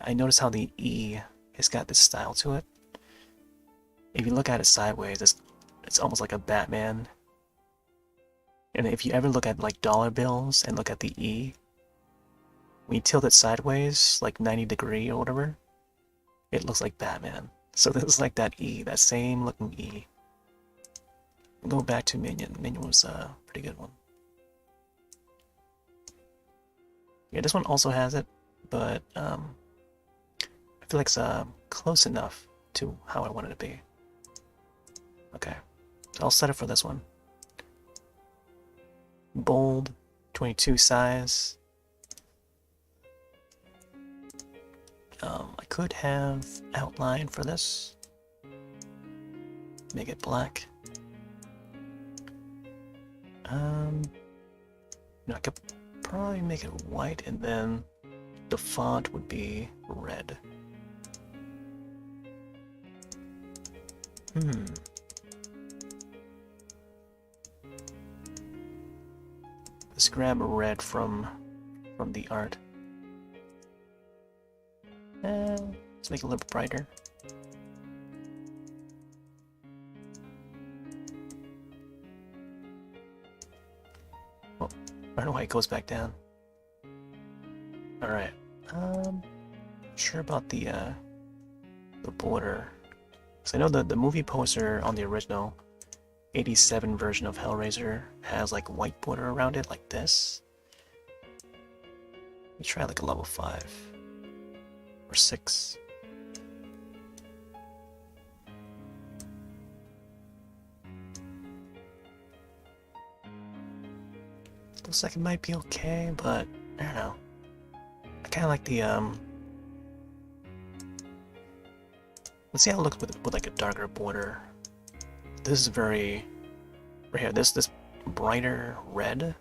I notice how the E has got this style to it. If you look at it sideways, it's almost like a Batman. And if you ever look at like dollar bills and look at the E, when you tilt it sideways, like 90 degree or whatever, it looks like Batman. So this is like that E, that same looking E. Go back to Minion. Minion was a pretty good one. Yeah, this one also has it, but I feel like it's close enough to how I want it to be. Okay, so I'll set it for this one. Bold, 22 size. I could have outline for this. Make it black. I could probably make it white, and then the font would be red. Let's grab a red from the art. And let's make it a little brighter. Oh, I don't know why it goes back down. Alright. Not sure about the border. Because I know the movie poster on the original 87 version of Hellraiser has like white border around it, like this. Let me try like a level 5 or 6. Looks like it might be okay, but I don't know. I kind of like the Let's see how it looks with like a darker border. This is very right here. This brighter red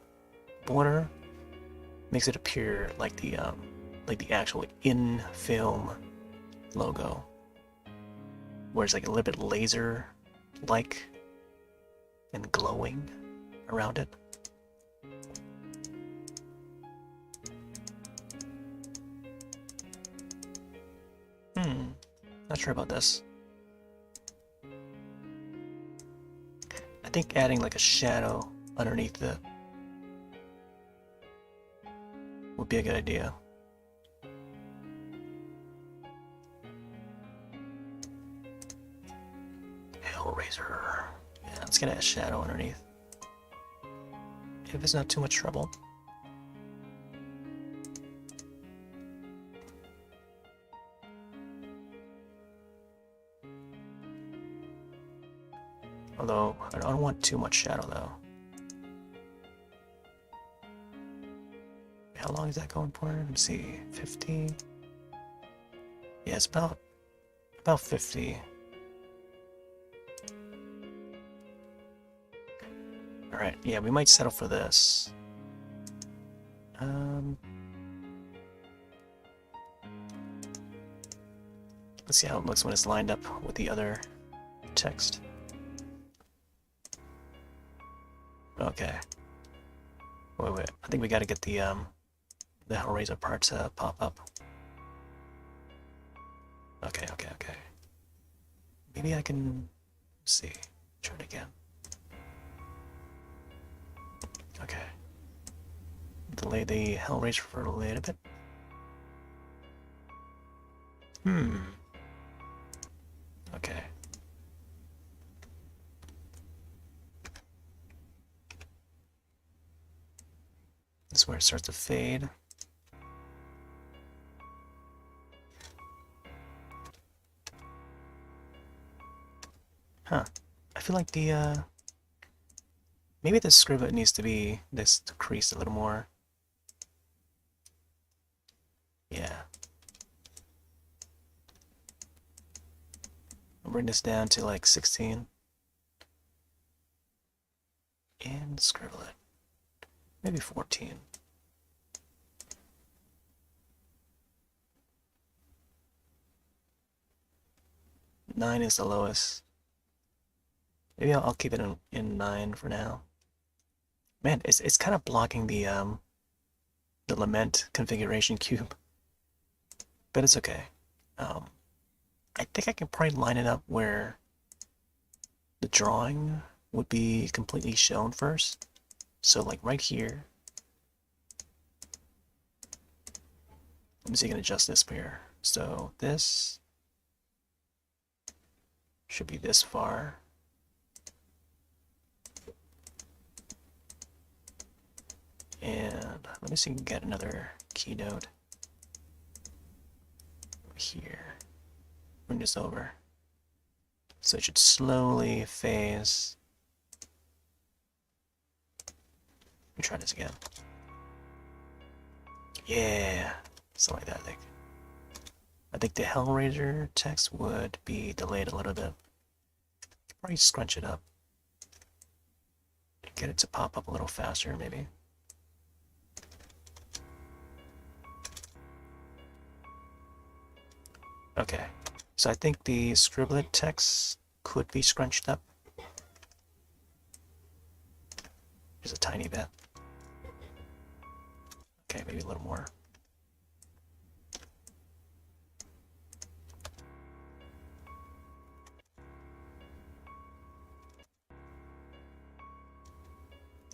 border makes it appear like the actual in film logo, where it's like a little bit laser like and glowing around it. Not sure about this. I think adding like a shadow underneath it would be a good idea. Hellraiser. Yeah, let's get a shadow underneath. If it's not too much trouble. Although, I don't want too much shadow though. How long is that going for? Let me see, 50? Yeah, it's about 50. Alright, yeah, we might settle for this. Let's see how it looks when it's lined up with the other text. Okay. Wait. I think we gotta get the Hellraiser part to pop up. Okay. Maybe I can see. Try it again. Okay. Delay the Hellraiser for a little bit. Okay. This is where it starts to fade. Huh. I feel like the, maybe the scriblet needs to be this decreased a little more. Yeah. I'll bring this down to like 16. And scribble it. Maybe 14. Nine is the lowest. Maybe I'll keep it in 9 for now. Man, it's kind of blocking the lament configuration cube, but it's okay. I think I can probably line it up where the drawing would be completely shown first. So like right here. Let me see if I can adjust this here. So this should be this far. And let me see if we can get another key node here. Bring this over. So it should slowly phase. Let me try this again. Yeah, something like that, I think. I think the Hellraiser text would be delayed a little bit. Probably scrunch it up. Get it to pop up a little faster, maybe. Okay, so I think the scribblet text could be scrunched up. Just a tiny bit. Okay, maybe a little more.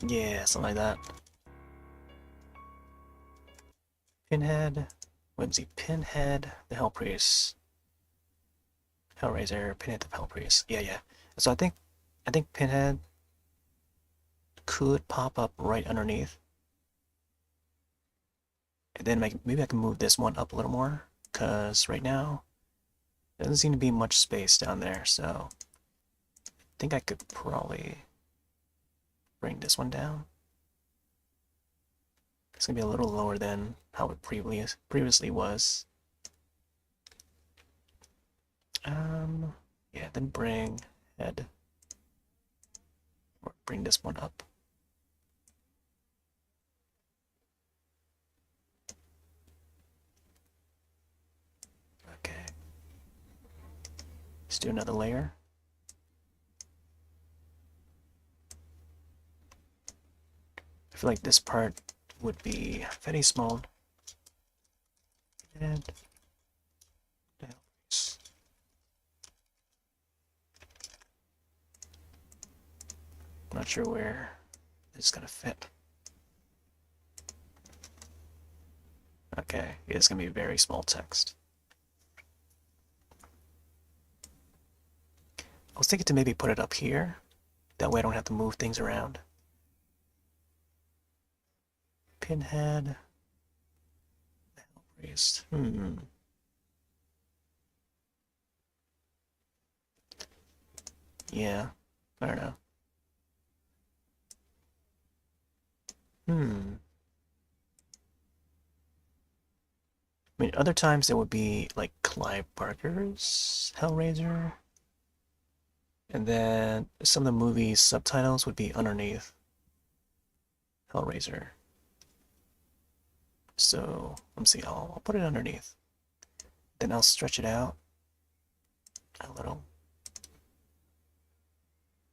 Yeah, something like that. Pinhead, Whimsy Pinhead, the Hell Priest, Hellraiser, Pinhead the Hell Priest. Yeah. So I think Pinhead could pop up right underneath. And then maybe I can move this one up a little more, because right now there doesn't seem to be much space down there, so I think I could probably bring this one down. It's gonna be a little lower than how it previously was. Yeah, then bring head, or bring this one up. Okay. Let's do another layer. I feel like this part would be very small. And I'm not sure where it's gonna fit. Okay, it's gonna be very small text. I was thinking to maybe put it up here. That way I don't have to move things around. Pinhead. Priest. Yeah, I don't know. I mean, other times there would be like Clive Barker's Hellraiser, and then some of the movie's subtitles would be underneath Hellraiser. So let me see. I'll put it underneath. Then I'll stretch it out a little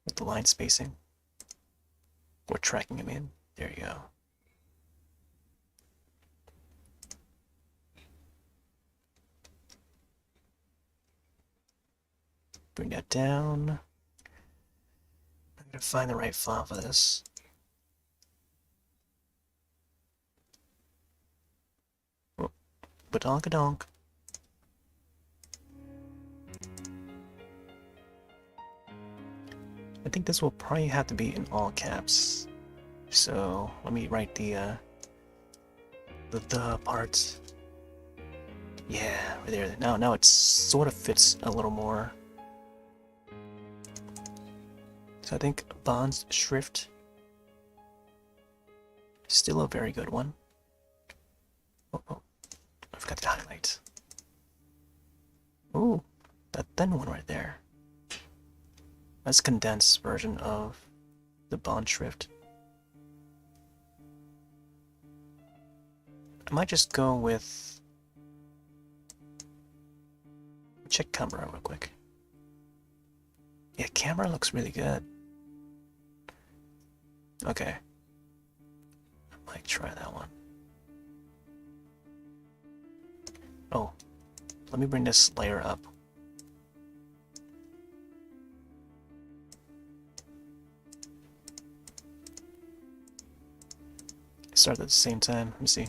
with the line spacing. Or tracking them in. There you go. Bring that down. I'm gonna find the right font for this. Oh, badonk-a-donk. I think this will probably have to be in all caps. So let me write the parts. Yeah, right there. Now it sort of fits a little more. So I think Bond's Shrift, still a very good one. Oh, I forgot to highlight. Ooh, that thin one right there. That's a condensed version of the Bond Shrift. I might just go with... Check camera real quick. Yeah, camera looks really good. Okay. I might try that one. Oh, let me bring this layer up. Start at the same time. Let me see.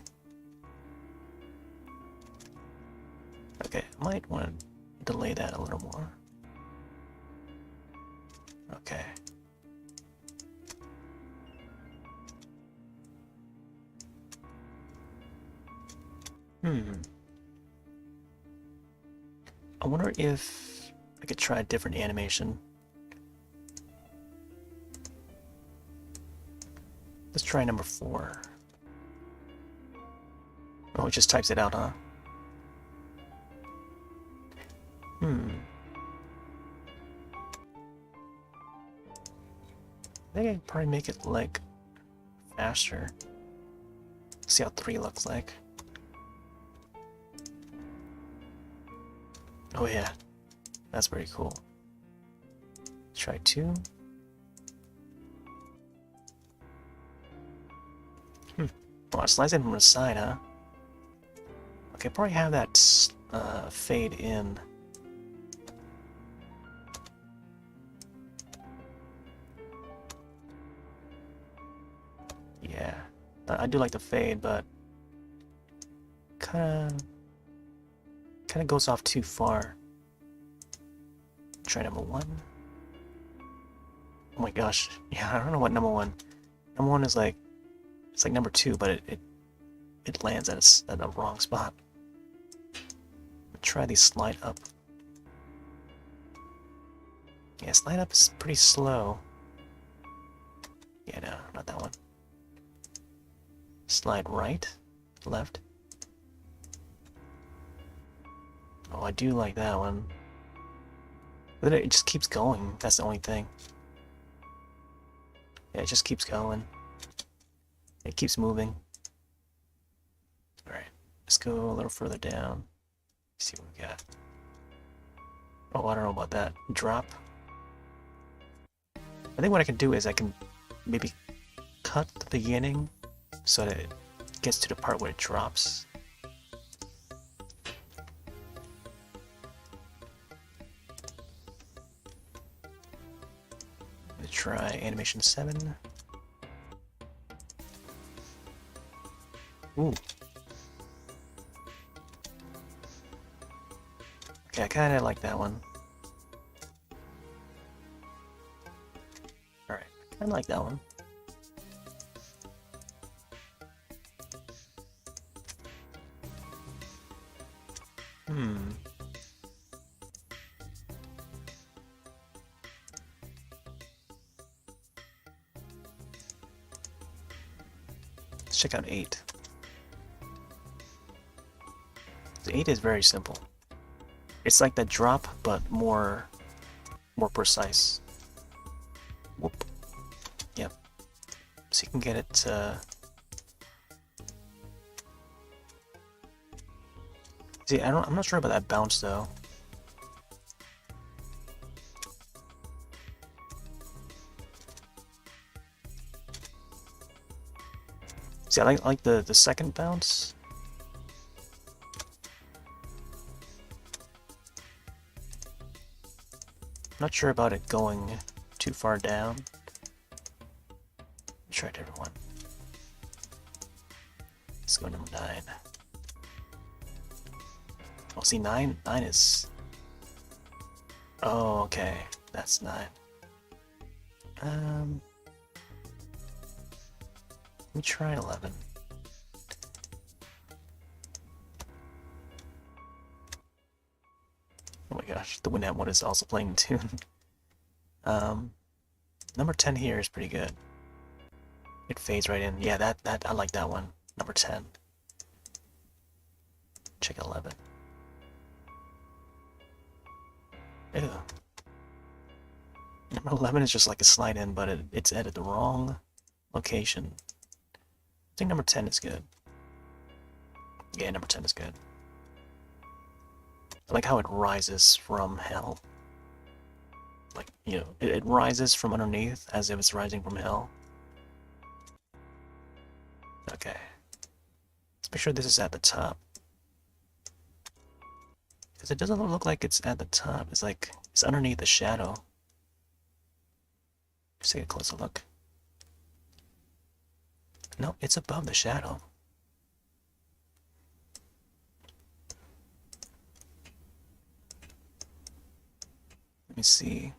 Okay, I might want to delay that a little more. Okay. Hmm. I wonder if I could try a different animation. Let's try number 4. Oh, it just types it out, huh? Hmm. I think I'd probably make it, like, faster. See how 3 looks like. Oh yeah, that's pretty cool. Let's try 2. Oh, it slides in from the side, huh? Okay, probably have that fade in. Yeah, I do like the fade, but kind of goes off too far. Try number 1. Oh my gosh, yeah, I don't know what number 1. Number 1 is like, it's like number 2, but it lands at the wrong spot. Try the slide up. Yeah, slide up is pretty slow. Yeah, no, not that one. Slide right, left. Oh, I do like that one. But it just keeps going. That's the only thing. Yeah, it just keeps going. It keeps moving. Alright, let's go a little further down. See what we got. Oh, I don't know about that. Drop. I think what I can do is I can maybe cut the beginning so that it gets to the part where it drops. Let's try animation 7. Ooh. Okay, I kinda like that one. Alright, I kinda like that one. Let's check out 8. The 8 is very simple. It's like the drop, but more precise. Whoop. Yep. So you can get it. See, I'm not sure about that bounce though. See, I like the second bounce. I'm not sure about it going too far down. Try a different one. Let's go number 9. Oh, see, 9 is. Oh, okay, that's 9. Let me try 11. Oh my gosh, the Winamp one is also playing the tune. Number 10 here is pretty good. It fades right in. Yeah, that I like that one. Number 10. Check 11. Ew. Number 11 is just like a slide in, but it's at the wrong location. I think number 10 is good. Yeah, number 10 is good. I like how it rises from hell. Like, you know, it rises from underneath as if it's rising from hell. Okay. Let's make sure this is at the top. Because it doesn't look like it's at the top. It's like, it's underneath the shadow. Let's take a closer look. No, it's above the shadow. Let me see.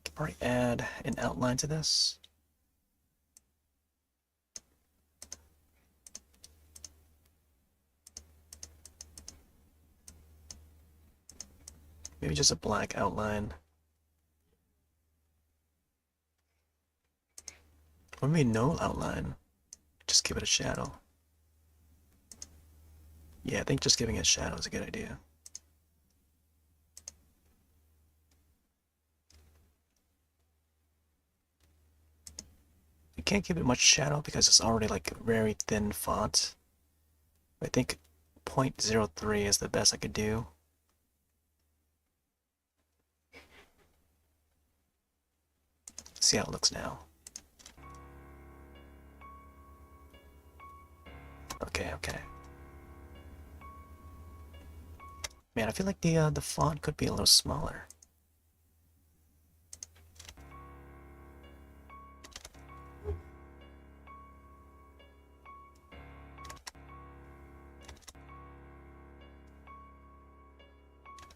Can probably add an outline to this. Maybe just a black outline. Or maybe no outline. Just give it a shadow. Yeah, I think just giving it a shadow is a good idea. You can't give it much shadow because it's already like a very thin font. I think 0.03 is the best I could do. See how it looks now. Okay, okay. Man, I feel like the font could be a little smaller.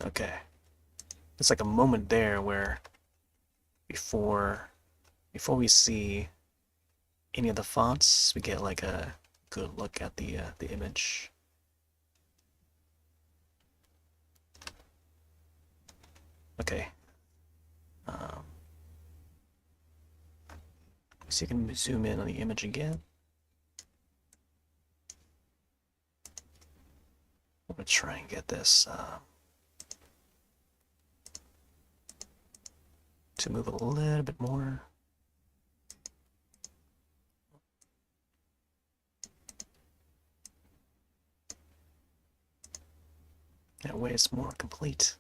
Okay. It's like a moment there where before we see any of the fonts, we get like a good look at the image. Okay. So you can zoom in on the image again. I'm gonna try and get this to move a little bit more. That way it's more complete.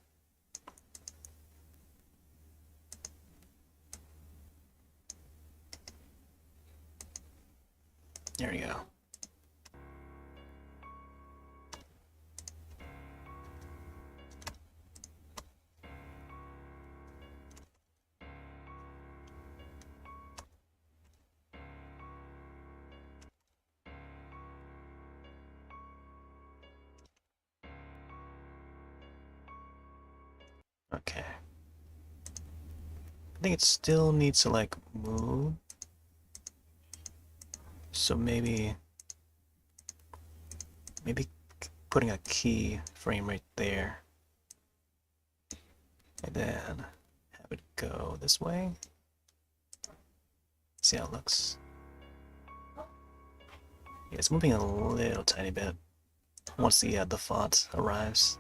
There you go. Okay. I think it still needs to like move. So maybe putting a key frame right there. And then have it go this way. See how it looks. Yeah, it's moving a little tiny bit once the font arrives.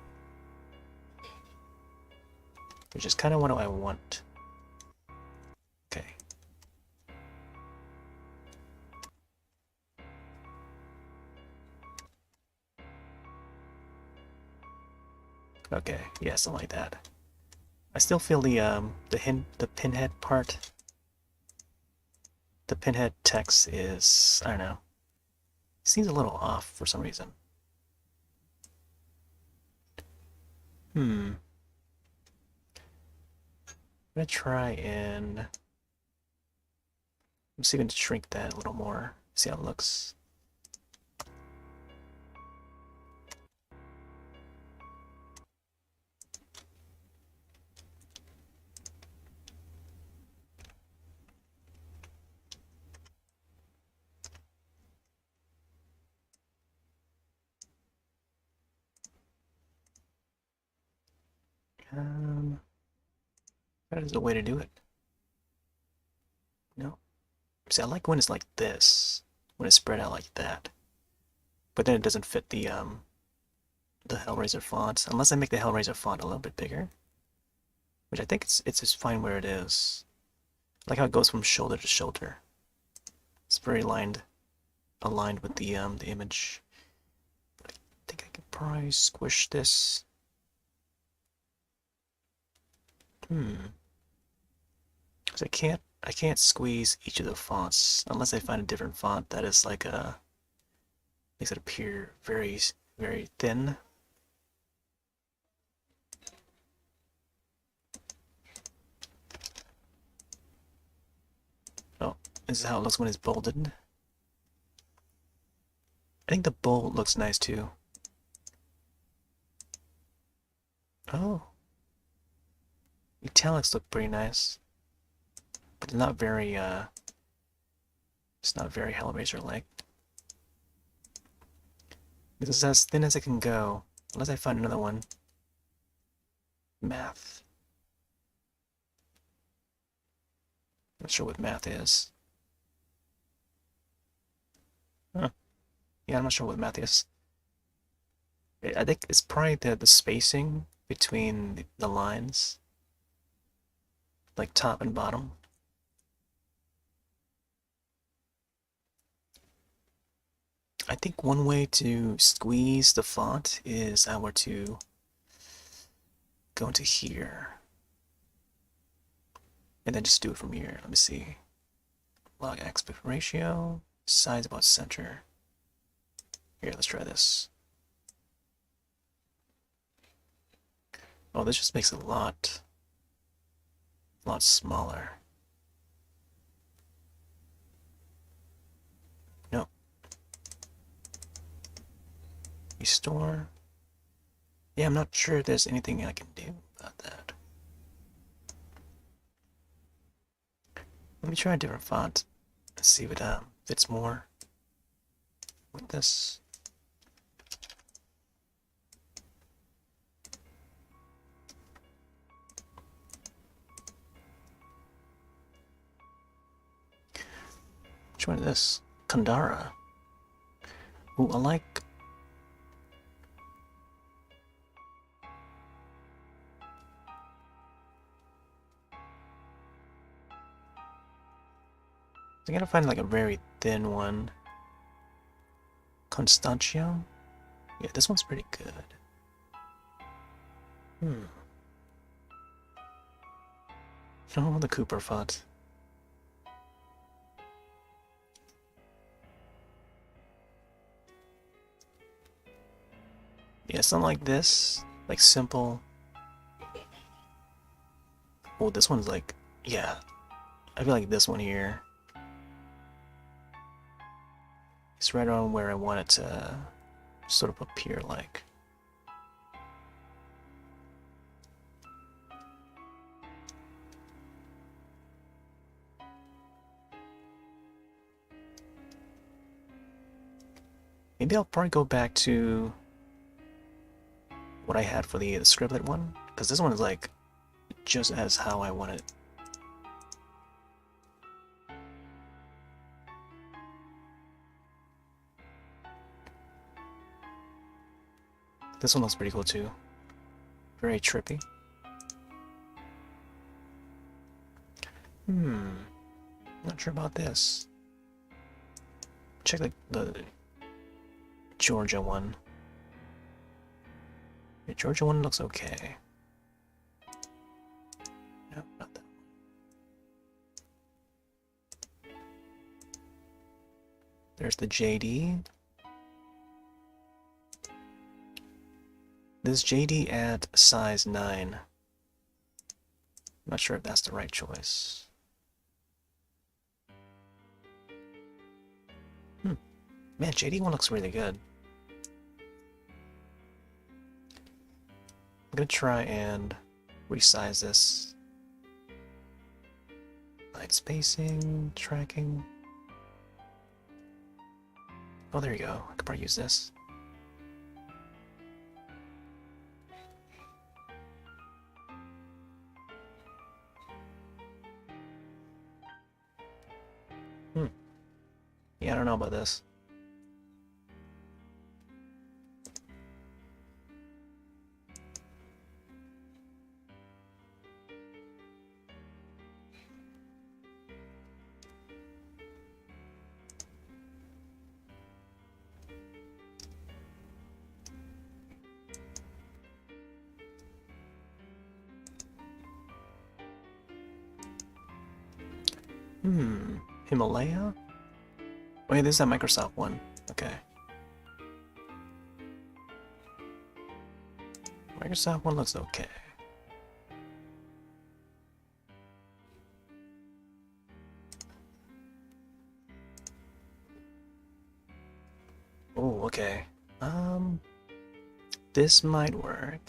Which is kind of what I want. Okay. Okay, yeah, something like that. I still feel the pinhead part. The pinhead text is, I don't know, seems a little off for some reason. I'm gonna try and see if I can shrink that a little more. See how it looks. That is the way to do it. No. See, I like when it's like this, when it's spread out like that. But then it doesn't fit the Hellraiser font, unless I make the Hellraiser font a little bit bigger. Which I think it's just fine where it is. I like how it goes from shoulder to shoulder. It's very aligned with the image. But I think I could probably squish this. Because I can't squeeze each of the fonts unless I find a different font that is like makes it appear very very thin. Oh, this is how it looks when it's bolded. I think the bold looks nice too. Oh. Italics look pretty nice. But they're not very, it's not very Hellraiser-like. This is as thin as it can go, unless I find another one. Math. Not sure what math is. Huh. Yeah, I'm not sure what math is. I think it's probably the spacing between the lines, like top and bottom. I think one way to squeeze the font is I were to go into here and then just do it from here. Let me see. Log aspect ratio, size about center. Here, let's try this. Oh, this just makes it a lot smaller. No. Restore. Yeah, I'm not sure if there's anything I can do about that. Let me try a different font. Let's see if it fits more with this. Which one is this? Kandara. Ooh, I like. I gotta find like a very thin one. Constantio? Yeah, this one's pretty good. Oh, the Cooper font. Yeah, something like this. Like simple. Oh, this one's like, yeah. I feel like this one here. It's right around where I want it to sort of appear like. Maybe I'll probably go back to what I had for the scribblet one, because this one is like just as how I want it. This one looks pretty cool too. Very trippy. Not sure about this. Check the Georgia one. The Georgia one looks okay. No, not that one. There's the JD. This JD at size 9. I'm not sure if that's the right choice. Man, JD one looks really good. I'm gonna try and resize this. Line spacing, tracking. Oh, there you go. I could probably use this. Yeah, I don't know about this. Himalaya? Oh yeah, this is that Microsoft one. Okay. Microsoft one looks okay. Oh, okay. This might work.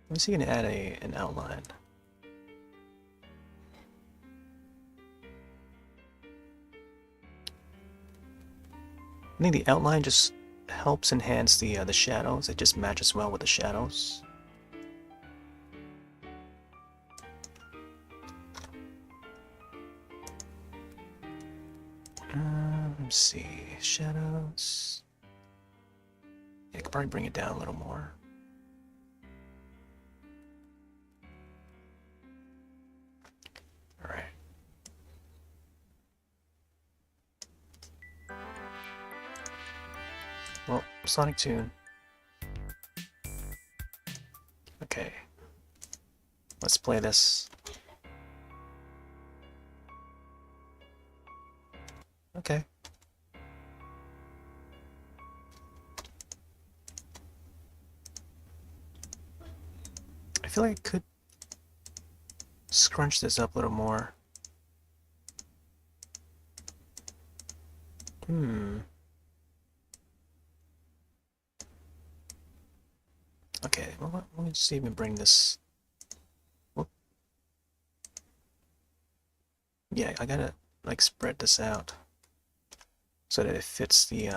Let me see if I can add an outline. I think the outline just helps enhance the shadows. It just matches well with the shadows. Let's see, shadows. Yeah, I could probably bring it down a little more. All right. Well, Sonic Tune. Okay. Let's play this. Okay. I feel like I could scrunch this up a little more. Okay, well, let me see if we bring this. Whoop. Yeah, I gotta like spread this out so that it fits the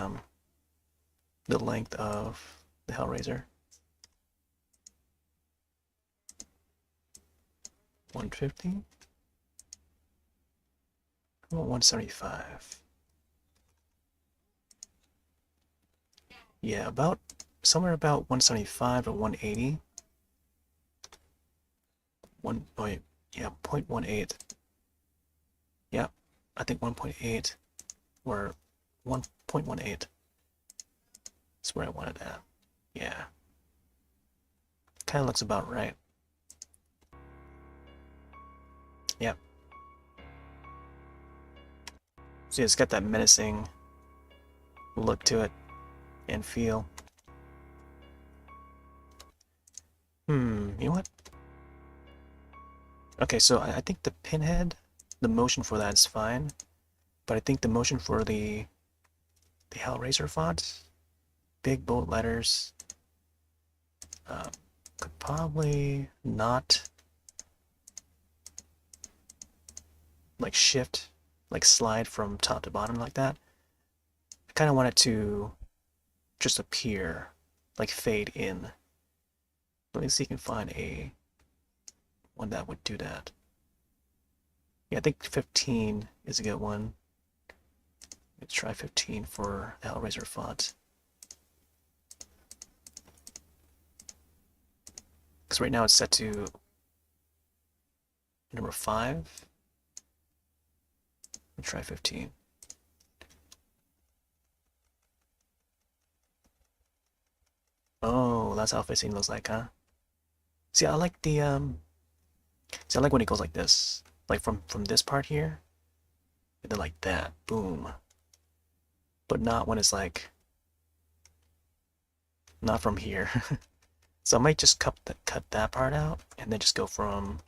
length of the Hellraiser. 150. How about 175? Yeah, about somewhere about 175 or 180. Yeah, 0.18. Yeah, I think 1.8 or 1.18. That's where I wanted at. Yeah. Kind of looks about right. Yep. See, it's got that menacing look to it and feel. You know what? Okay, so I think the pinhead, the motion for that is fine, but I think the motion for the Hellraiser font, big bold letters, could probably not like shift, like slide from top to bottom like that. I kind of want it to just appear, like fade in. Let me see if I can find a one that would do that. Yeah, I think 15 is a good one. Let's try 15 for the Hellraiser font. Because right now it's set to number 5. Let's try 15. Oh, that's how 15 looks like, huh? See, I like see, I like when it goes like this. Like from this part here, and then like that. Boom. But not when it's like not from here. So I might just cut that part out and then just go from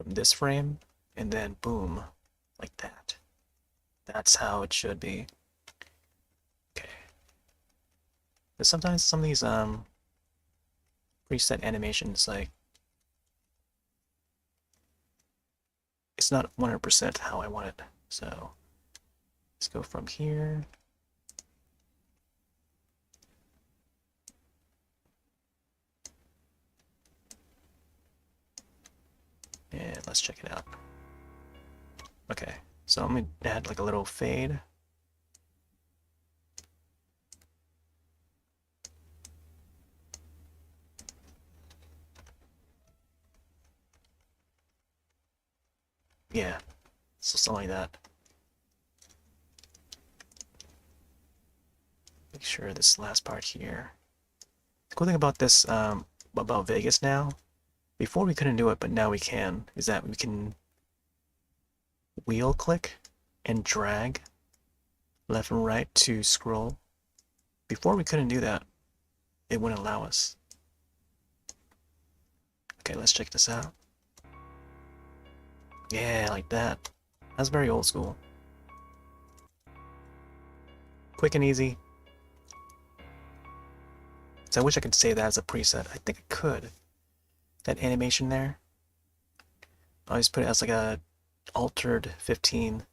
this frame and then boom, like that. That's how it should be. Okay. But sometimes some of these preset animations, like it's not 100% how I want it. So let's go from here. And let's check it out. Okay, so I'm gonna add like a little fade. Yeah, so something like that. Make sure this last part here. The cool thing about this, about Vegas now, before we couldn't do it, but now we can, is that we can wheel click and drag left and right to scroll. Before we couldn't do that. It wouldn't allow us. Okay, let's check this out. Yeah, like that. That's very old school. Quick and easy. So I wish I could save that as a preset. I think I could. That animation there. I'll just put it as like a altered 15.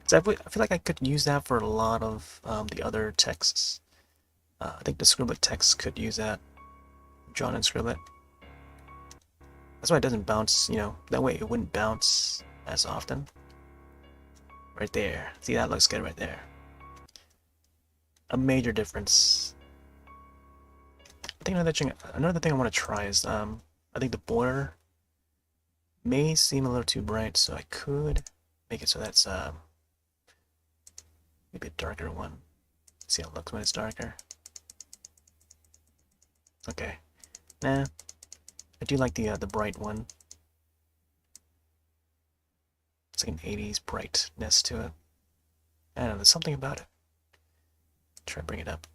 So I feel like I could use that for a lot of the other texts. I think the scribblet text could use that, drawn in scribblet. That's why it doesn't bounce, you know, that way it wouldn't bounce as often. Right there. See, that looks good right there. A major difference. I think another thing I want to try is, I think the border may seem a little too bright, so I could make it so that's, maybe a darker one. See how it looks when it's darker. Okay. Nah. I do like the bright one. It's like an 80s brightness to it. I don't know, there's something about it. Try to bring it up.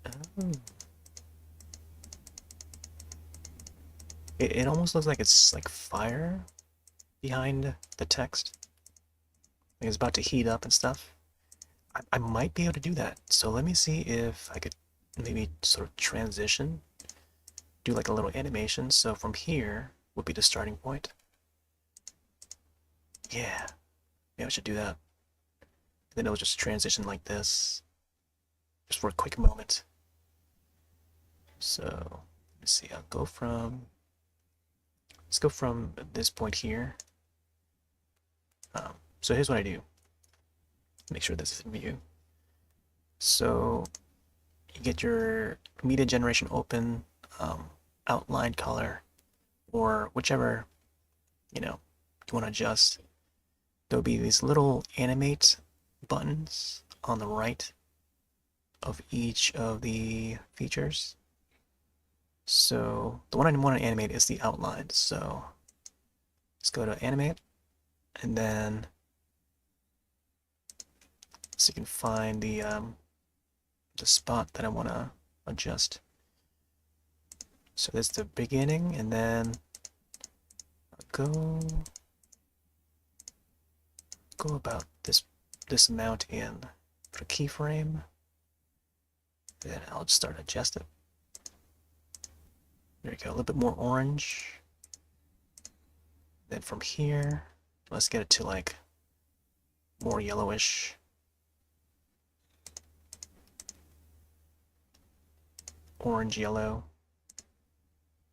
Oh. It almost looks like it's like fire behind the text. Like it's about to heat up and stuff. I might be able to do that. So let me see if I could maybe sort of transition, do like a little animation. So from here would be the starting point. Yeah, maybe I should do that. Then it'll just transition like this, just for a quick moment. So let's see, let's go from this point here. So here's what I do. Make sure this is in view. So you get your media generation open, outline color, or whichever, you know, you want to adjust. There'll be these little animate buttons on the right of each of the features. So the one I want to animate is the outline. So let's go to animate, and then so you can find the spot that I want to adjust. So this is the beginning, and then go about this amount in for keyframe. Then I'll just start adjusting. There you go, a little bit more orange. Then from here, let's get it to like more yellowish. Orange yellow.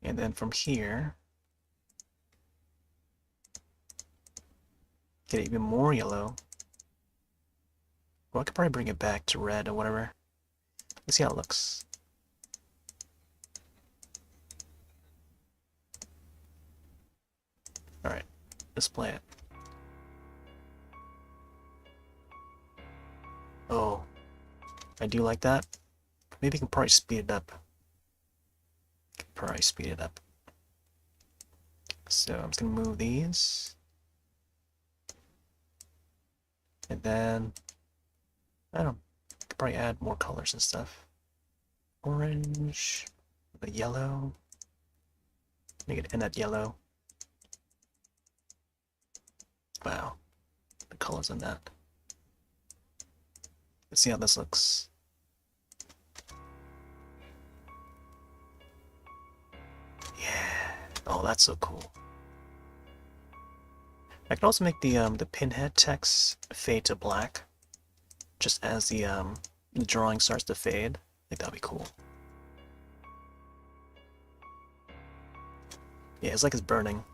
And then from here, get it even more yellow. Or I could probably bring it back to red or whatever. Let's see how it looks. Alright, let's play it. Oh, I do like that. Maybe you can probably speed it up. So I'm just gonna move these. And then, I don't know, could probably add more colors and stuff. Orange, the yellow. Make it end at yellow. Wow, the colors on that. Let's see how this looks. Yeah. Oh, that's so cool. I can also make the pinhead text fade to black, just as the drawing starts to fade. I think that'd be cool. Yeah, it's like it's burning.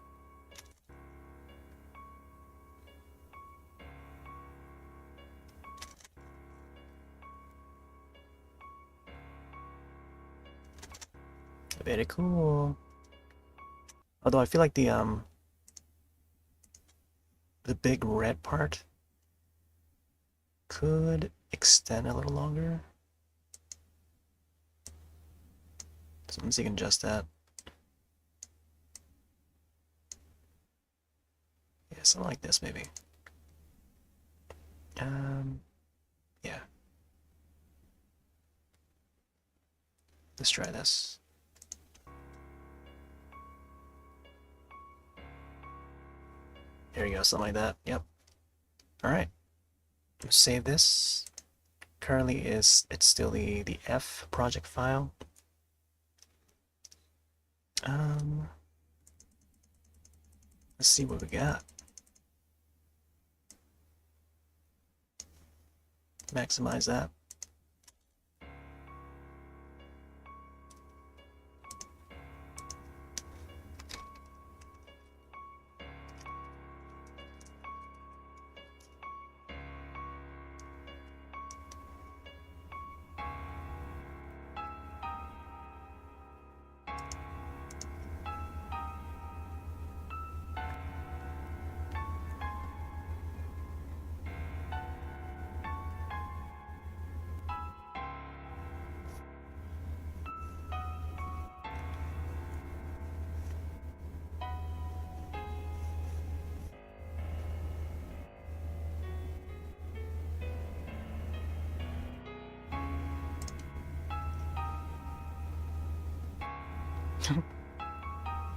Very cool. Although I feel like the big red part could extend a little longer. So let me see if I can adjust that. Yeah, something like this maybe. Yeah. Let's try this. There you go, something like that. Yep. Alright. Save this. Currently it's still the F project file. Let's see what we got. maximize that.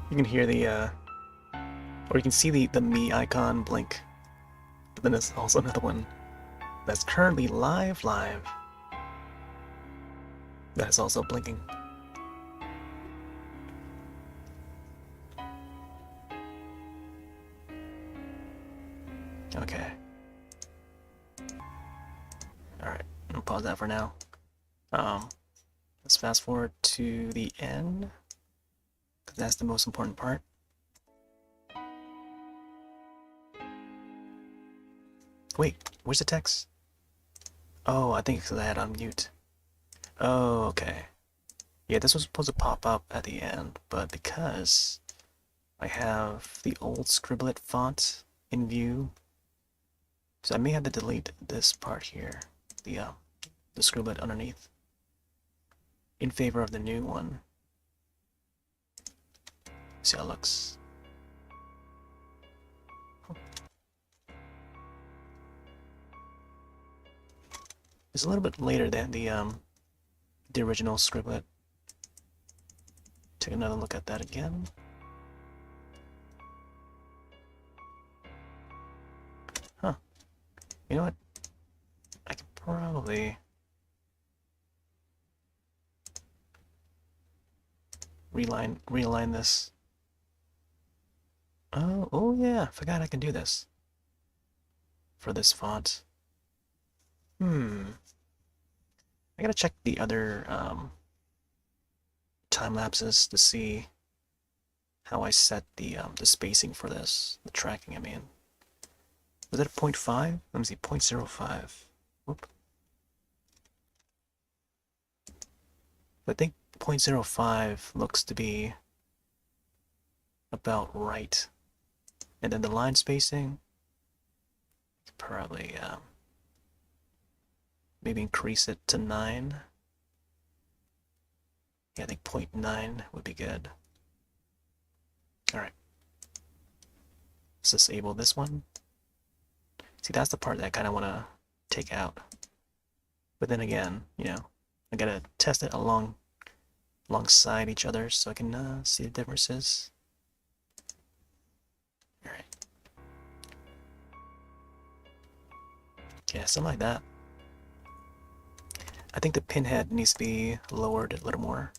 You can hear the, or you can see the me icon blink. But then there's also another one that's currently live. That is also blinking. Okay. Alright, I'll pause that for now. Let's fast forward to the end, because that's the most important part. Wait, where's the text? Oh, I think it's because I had on mute. Oh, okay. Yeah, this was supposed to pop up at the end, but because I have the old scribblet font in view, so I may have to delete this part here, the scribblet underneath, in favor of the new one. See how it looks. It's a little bit later than the original scribblet. Take another look at that again. Huh. You know what? I could probably realign this. Oh yeah, forgot I can do this for this font. I gotta check the other time lapses to see how I set the spacing for this, the tracking. I mean, was it a 0.5? Let me see, 0.05. Whoop. I think 0.05 looks to be about right. And then the line spacing, probably maybe increase it to 9. Yeah, I think 0.9 would be good. Alright. Let's disable this one. See, that's the part that I kind of want to take out. But then again, you know, I gotta test it alongside each other so I can see the differences. Alright. Yeah, something like that. I think the pinhead needs to be lowered a little more.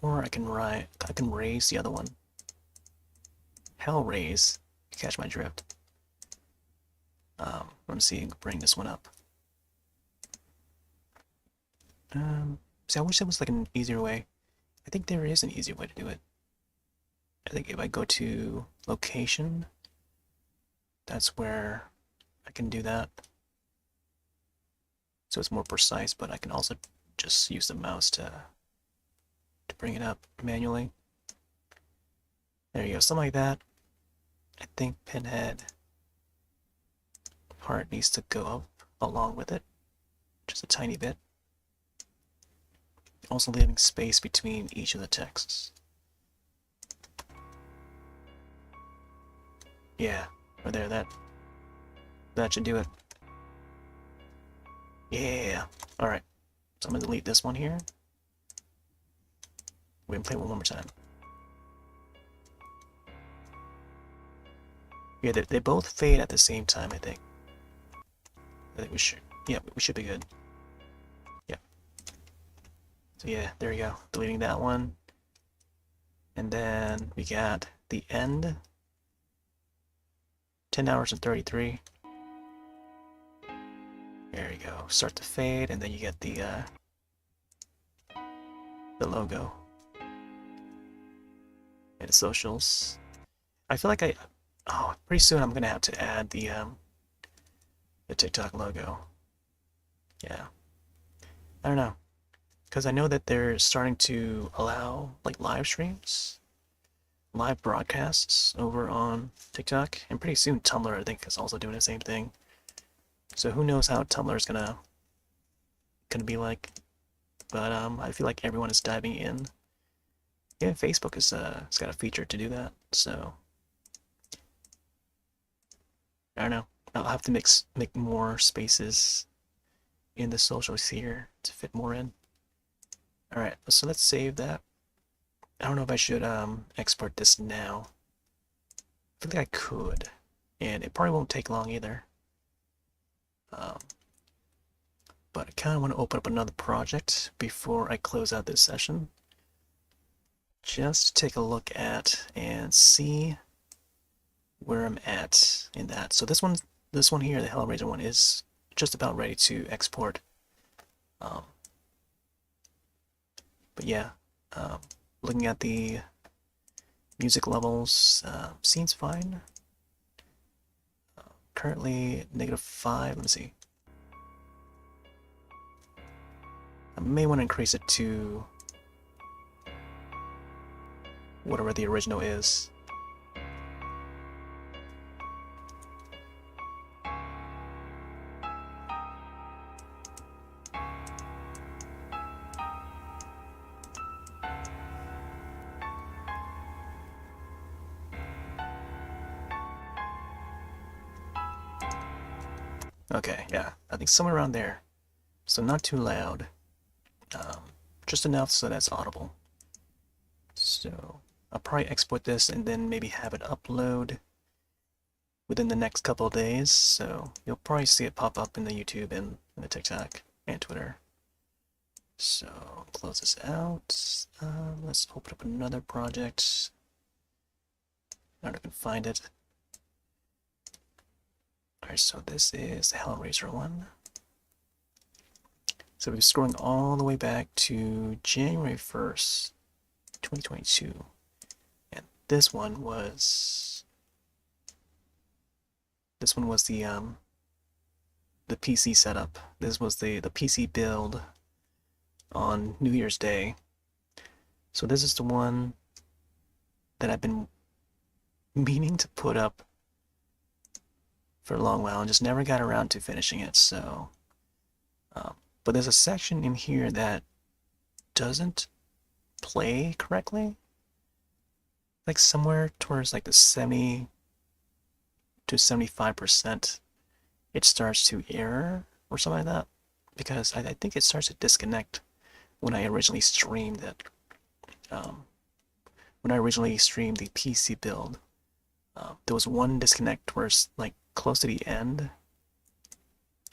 Or I can raise the other one. Hell raise. Catch my drift. Let me see, bring this one up. See, I wish there was like an easier way. I think there is an easier way to do it. I think if I go to location, that's where I can do that. So it's more precise, but I can also just use the mouse to bring it up manually. There you go, something like that. I think pinhead part needs to go up along with it, just a tiny bit. Also leaving space between each of the texts. Yeah, right there, that should do it. Yeah, alright. So I'm gonna delete this one here. We're gonna play it one more time. Yeah, they both fade at the same time, I think. I think we should, yeah, we should be good. Yeah. So yeah, there we go. Deleting that one. And then we got the end. 10 hours and 33. There you go. Start to fade, and then you get the logo and the socials. I feel like pretty soon I'm gonna have to add the TikTok logo. Yeah, I don't know, because I know that they're starting to allow like live streams, live broadcasts over on TikTok, and pretty soon Tumblr I think is also doing the same thing. So who knows how Tumblr is gonna be like? But I feel like everyone is diving in. Yeah, Facebook is it's got a feature to do that. So I don't know. I'll have to make more spaces in the socials here to fit more in. All right, so let's save that. I don't know if I should export this now. I feel like I could, and it probably won't take long either. Um, but I kind of want to open up another project before I close out this session. Just to take a look at and see where I'm at in that. So this one here, the Hellraiser one, is just about ready to export. Um, but yeah, looking at the music levels, seems fine. Currently -5. Let me see. I may want to increase it to whatever the original is. Okay, yeah, I think somewhere around there. So not too loud, um, just enough so that's audible. So I'll probably export this and then maybe have it upload within the next couple of days. So you'll probably see it pop up in the YouTube and in the TikTok and Twitter. So close this out. Let's open up another project. Now I can find it. Alright, so this is the Hellraiser one. So we're scrolling all the way back to January 1st, 2022. And this one was the PC setup. This was the PC build on New Year's Day. So this is the one that I've been meaning to put up for a long while and just never got around to finishing it. So, but there's a section in here that doesn't play correctly. Like somewhere towards like the 70 to 75%, it starts to error or something like that. Because I think it starts to disconnect when I originally streamed it. When I originally streamed the PC build, there was one disconnect towards like close to the end.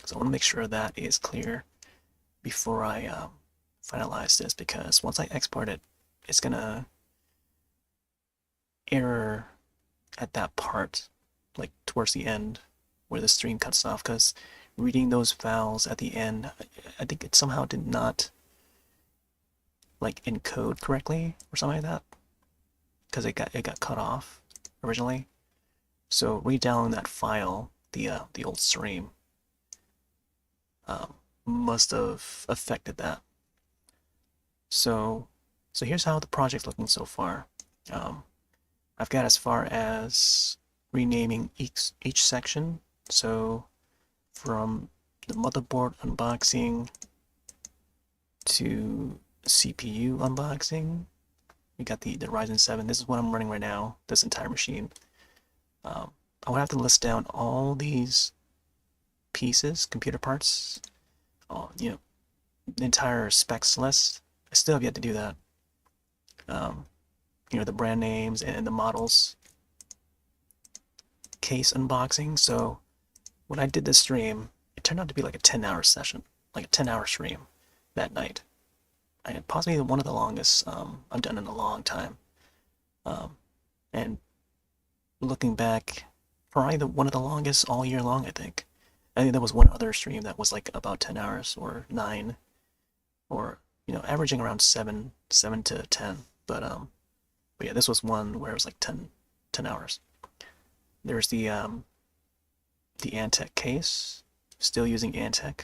So I want to make sure that is clear before I finalize this, because once I export it, it's gonna error at that part, like towards the end where the stream cuts off, because reading those files at the end, I think it somehow did not like encode correctly or something like that, because it got cut off originally. So re-downloading that file, the old stream, must have affected that. So here's how the project's looking so far. I've got as far as renaming each section. So from the motherboard unboxing to CPU unboxing, we got the Ryzen 7. This is what I'm running right now, this entire machine. I would have to list down all these pieces, computer parts, the entire specs list. I still have yet to do that. The brand names and the models. Case unboxing. So when I did this stream, it turned out to be like a 10-hour session, like a 10-hour stream that night. And possibly one of the longest I've done in a long time. And looking back, probably one of the longest all year long, I think. I think there was one other stream that was like about 10 hours or 9, or averaging around 7 to 10. But yeah, this was one where it was like 10 hours. There's the Antec case, still using Antec.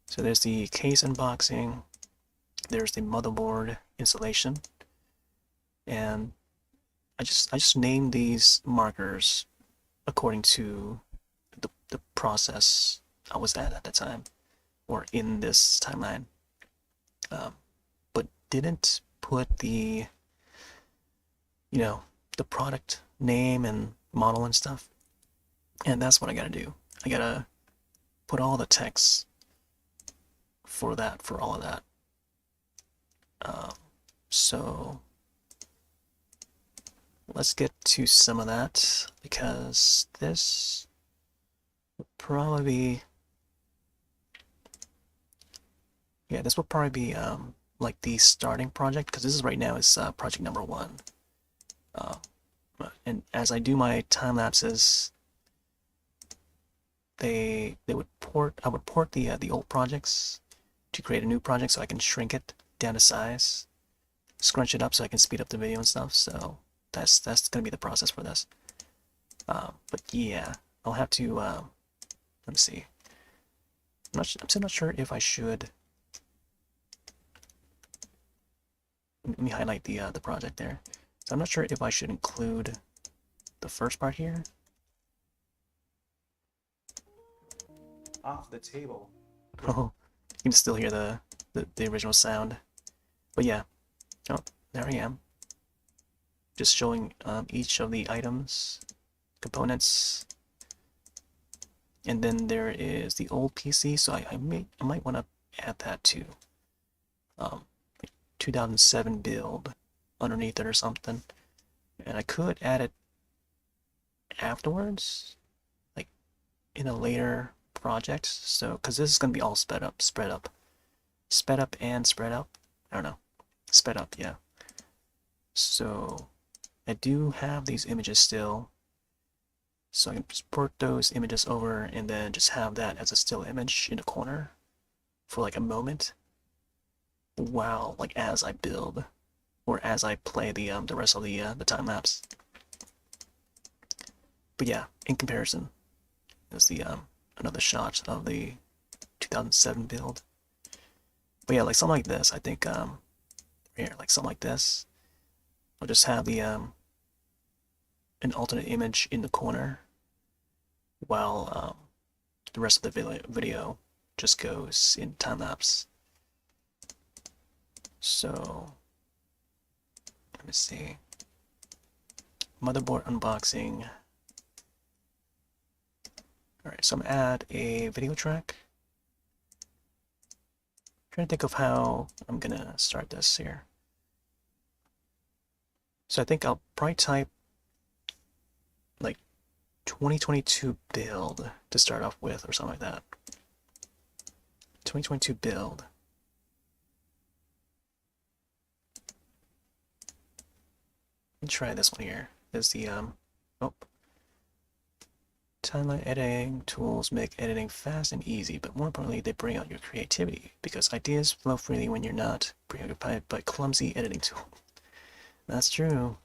So there's the case unboxing, there's the motherboard installation, and I just named these markers according to the process I was at the time, or in this timeline, um, but didn't put the product name and model and stuff. And that's what I gotta do. I gotta put all the text for all of that. Um, so let's get to some of that, because this would probably be, yeah, this will probably be like the starting project, because this is right now is project number 1. Uh, and as I do my time lapses, they would port I would port the old projects to create a new project, so I can shrink it down to size, scrunch it up so I can speed up the video and stuff. So that's gonna be the process for this. But yeah, I'll have to let me see. I'm still not sure if I should. Let me highlight the project there. So I'm not sure if I should include the first part here. Off the table. Oh, you can still hear the original sound. But yeah, oh, there I am. Just showing each of the items, components, and then there is the old PC. So I might want to add that to like 2007 build underneath it or something. And I could add it afterwards, like in a later project. So because this is gonna be all sped up, and spread up. I don't know, sped up, yeah. So I do have these images still, so I can just port those images over and then just have that as a still image in the corner for like a moment, while like as I build or as I play the rest of the time lapse. But yeah, in comparison, there's the another shot of the 2007 build. But yeah, like something like this, I think here, like something like this, I'll just have the an alternate image in the corner, while the rest of the video just goes in time lapse. So let me see. Motherboard unboxing. Alright, so I'm gonna add a video track. I'm trying to think of how I'm gonna start this here. So I think I'll probably type like 2022 build to start off with, or something like that. 2022 build. Let me try this one here. There's the oh. Timeline editing tools make editing fast and easy, but more importantly, they bring out your creativity, because ideas flow freely when you're not preoccupied by clumsy editing tools. That's true.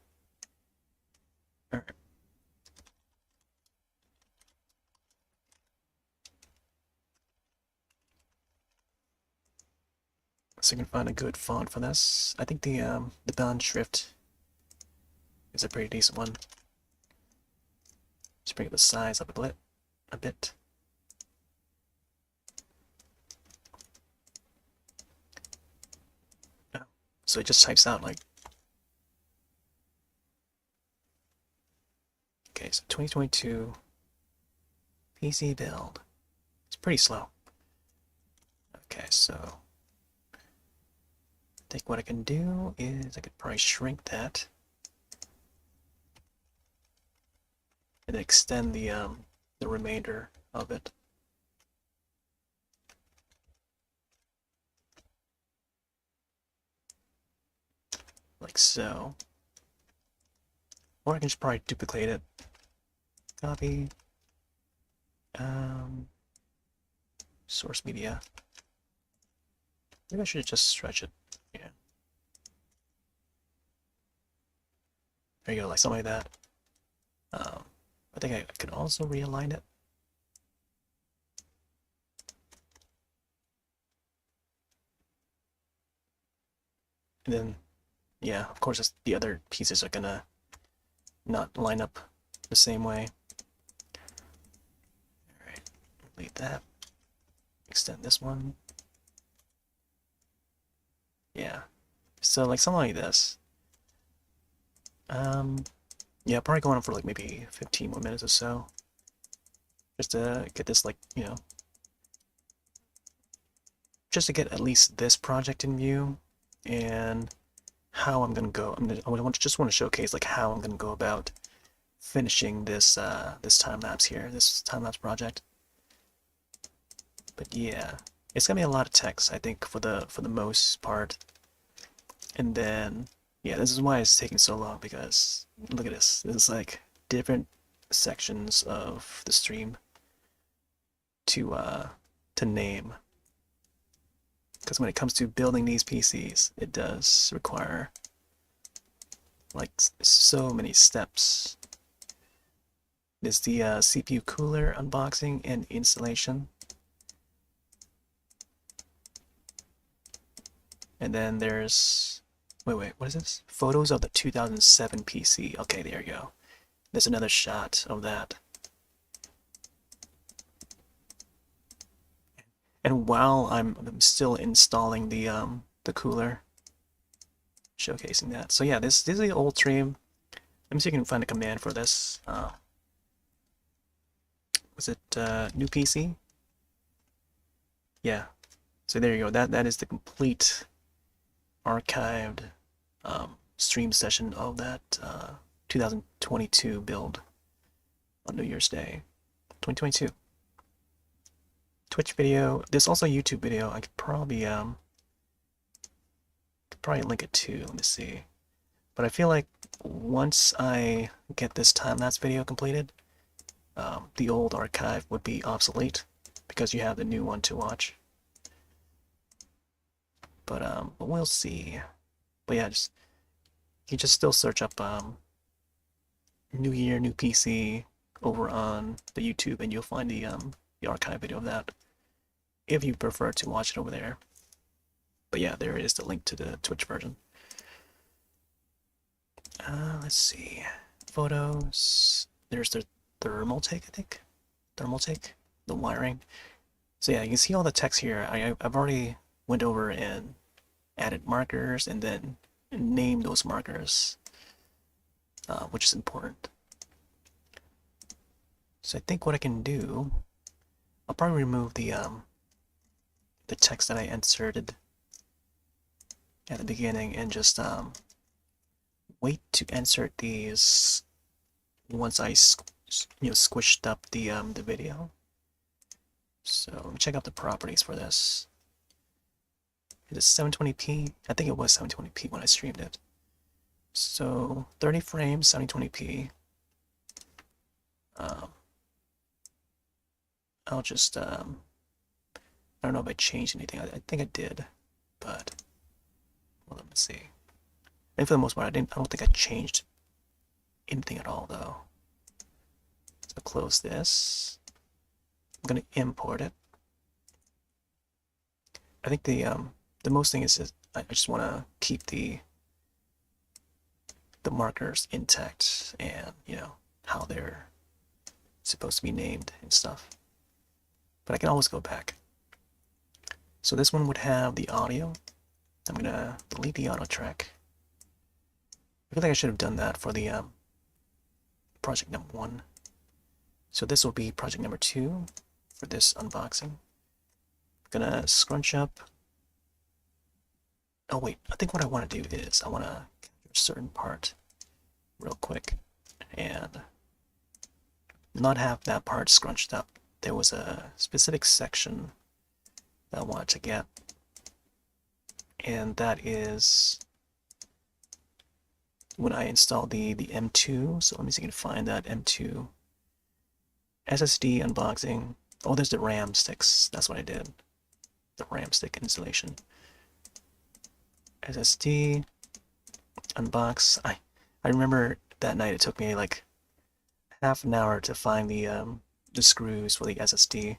All right. So you can find a good font for this. I think the bound shrift is a pretty decent one. Just bring the size up a bit. Oh, so it just types out like, okay, so 2022 PC build. It's pretty slow. Okay, so I think what I can do is I could probably shrink that and extend the remainder of it. Like so. Or I can just probably duplicate it. Copy. source media. Maybe I should just stretch it. Yeah. There you go, like something like that. I think I could also realign it. And then, yeah, of course, the other pieces are gonna not line up the same way. Alright, delete that. Extend this one. Yeah. So like something like this. Yeah, probably going on for like maybe 15 more minutes or so. Just to get this like, just to get at least this project in view and how I'm gonna go. Just want to showcase like how I'm gonna go about finishing this time lapse here, this time lapse project. But yeah, it's gonna be a lot of text, I think, for the most part. And then yeah, this is why it's taking so long, because look at this. This is like different sections of the stream to name. Because when it comes to building these PCs, it does require like so many steps. There's the CPU cooler unboxing and installation. And then there's, wait, what is this? Photos of the 2007 PC. Okay, there you go. There's another shot of that. And while I'm still installing the cooler, showcasing that. So yeah, this is the old stream. Let me see if I can find a command for this. Was it new PC? Yeah. So there you go. That is the complete archived stream session of that 2022 build on New Year's Day, 2022. Twitch video. There's also a YouTube video. I could probably link it to. Let me see. But I feel like once I get this time-lapse video completed, the old archive would be obsolete because you have the new one to watch. But we'll see. But yeah, you just still search up New Year, new PC over on the YouTube, and you'll find the archive video of that if you prefer to watch it over there. But yeah, there is the link to the Twitch version. Let's see. Photos. There's the thermal take, I think. Thermal take. The wiring. So yeah, you can see all the text here. I've already went over and added markers and then named those markers, which is important. So I think what I can do, I'll probably remove the text that I inserted at the beginning and just wait to insert these once I squished up the video. So let me check out the properties for this. Is it 720p? I think it was 720p when I streamed it. So 30 frames, 720p. I'll just I don't know if I changed anything. I think I did, but well, let me see. And for the most part, I don't think I changed anything at all, though. So close this. I'm gonna import it. I think the most thing is I just want to keep the markers intact and how they're supposed to be named and stuff. But I can always go back. So this one would have the audio. I'm gonna delete the auto track. I feel like I should have done that for the project number 1. So this will be project number 2 for this unboxing. I'm gonna scrunch up. Oh wait, I think what I want to do is I want to capture a certain part real quick and not have that part scrunched up. There was a specific section that I wanted to get, and that is when I installed the M2. So let me see if I can find that M2 SSD unboxing. Oh, there's the RAM sticks. That's what I did. The RAM stick installation. SSD. Unbox. I remember that night it took me like half an hour to find the screws for the SSD.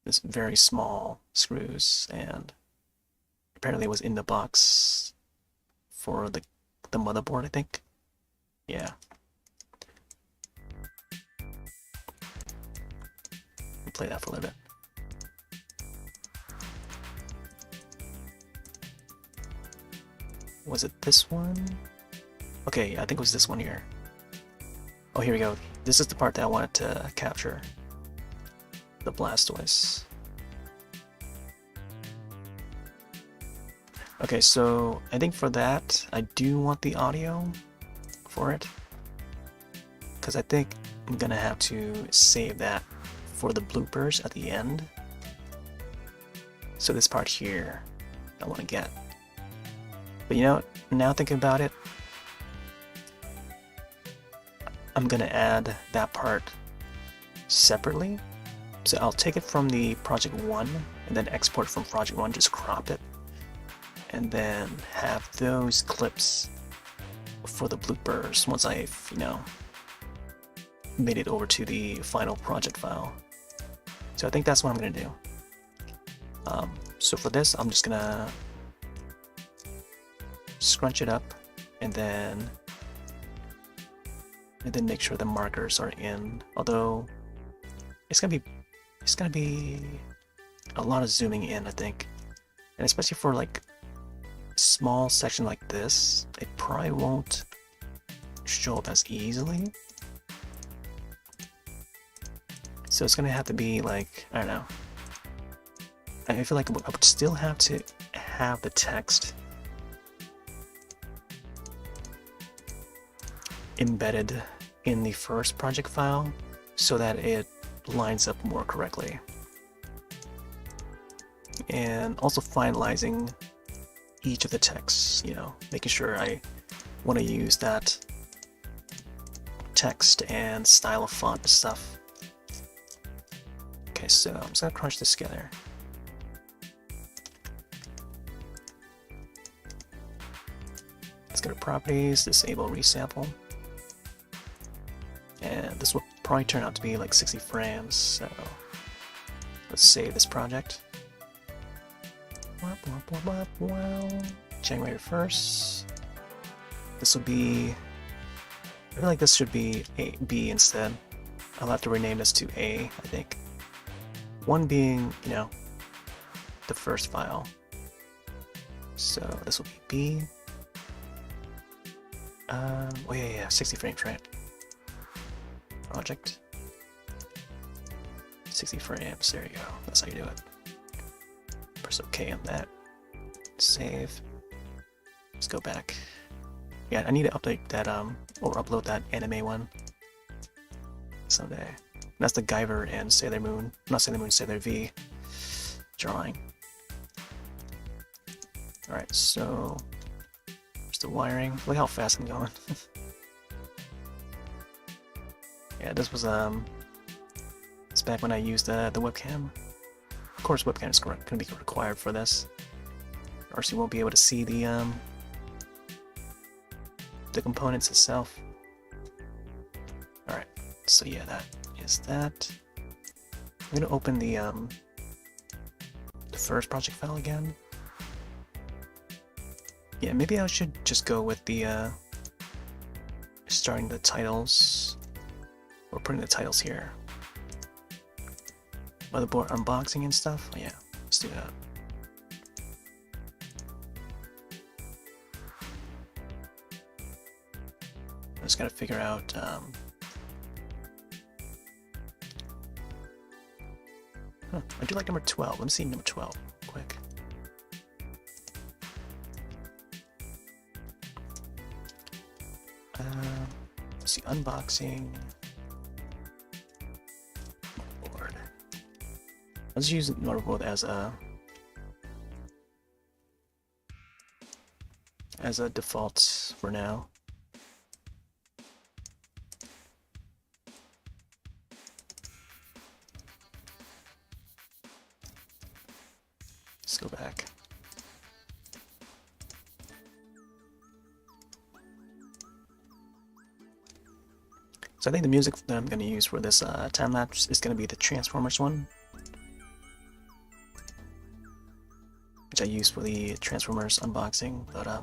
This very small screws, and apparently it was in the box for the motherboard, I think. Yeah. We'll play that for a little bit. Was it this one? Okay, I think it was this one here. Oh, here we go. This is the part that I wanted to capture. The Blastoise. Okay, so I think for that, I do want the audio for it. Because I think I'm gonna have to save that for the bloopers at the end. So this part here, I want to get. But you know, now thinking about it, I'm gonna add that part separately. So I'll take it from the Project 1 and then export from Project 1, just crop it, and then have those clips for the bloopers once I've, you know, made it over to the final project file. So I think that's what I'm gonna do. So for this, I'm just gonna scrunch it up and then make sure the markers are in. Although it's gonna be a lot of zooming in, I think, and especially for like small section like this, it probably won't show up as easily. So it's gonna have to be like, I don't know. I feel like I would still have to have the text embedded in the first project file so that it lines up more correctly. And also finalizing each of the texts, you know, making sure I want to use that text and style of font and stuff. Okay, so I'm just gonna crunch this together. Let's go to properties, disable resample. And this will probably turn out to be like 60 frames, so let's save this project. January 1st. This will be, I feel like this should be B instead. I'll have to rename this to A, I think. 1 being, you know, the first file. So this will be B. Oh yeah, 60 frames, right? Project. 60 frames, there you go. That's how you do it. Press OK on that. Save. Let's go back. Yeah, I need to update that, or upload that anime one someday. That's the Guyver and Sailor Moon, not Sailor Moon, Sailor V drawing. Alright, so there's the wiring. Look how fast I'm going. Yeah, this was it's back when I used the webcam. Of course, webcam is going to be required for this, or else you won't be able to see the components itself. All right, so yeah, that is that. I'm gonna open the first project file again. Yeah, maybe I should just go with the starting the titles. Or putting the titles here. Motherboard unboxing and stuff. Oh, yeah, let's do that. I just gotta figure out. I do like number 12. Let me see number 12 quick. Let's see, unboxing. Let's use motherboard as a default for now. So I think the music that I'm going to use for this time lapse is going to be the Transformers one, which I used for the Transformers unboxing. But I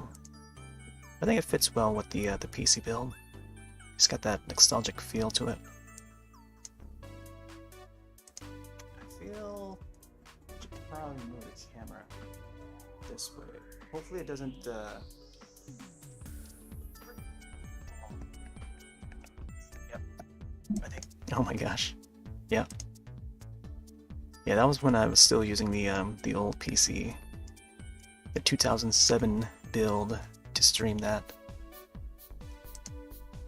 think it fits well with the PC build. It's got that nostalgic feel to it. I feel I should probably move the camera this way. Hopefully it doesn't. Yep. I think. Oh my gosh. Yeah. Yeah, that was when I was still using the old PC, the 2007 build to stream that.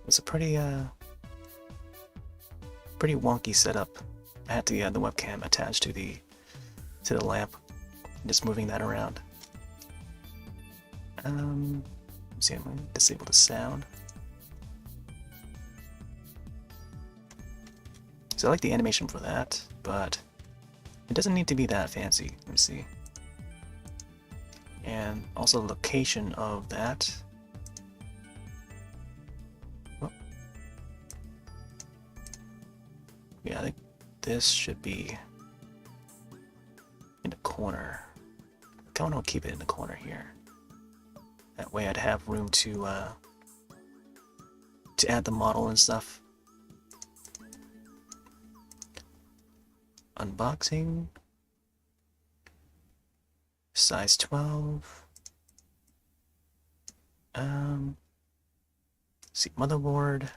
It was a pretty wonky setup. I had the webcam attached to the lamp, just moving that around. Let's see, I'm gonna disable the sound. So I like the animation for that, but it doesn't need to be that fancy. Let me see. And also the location of that. Oh. Yeah, I think this should be in the corner. I kind of want to keep it in the corner here. That way I'd have room to add the model and stuff. Unboxing. Size 12. See, motherboard.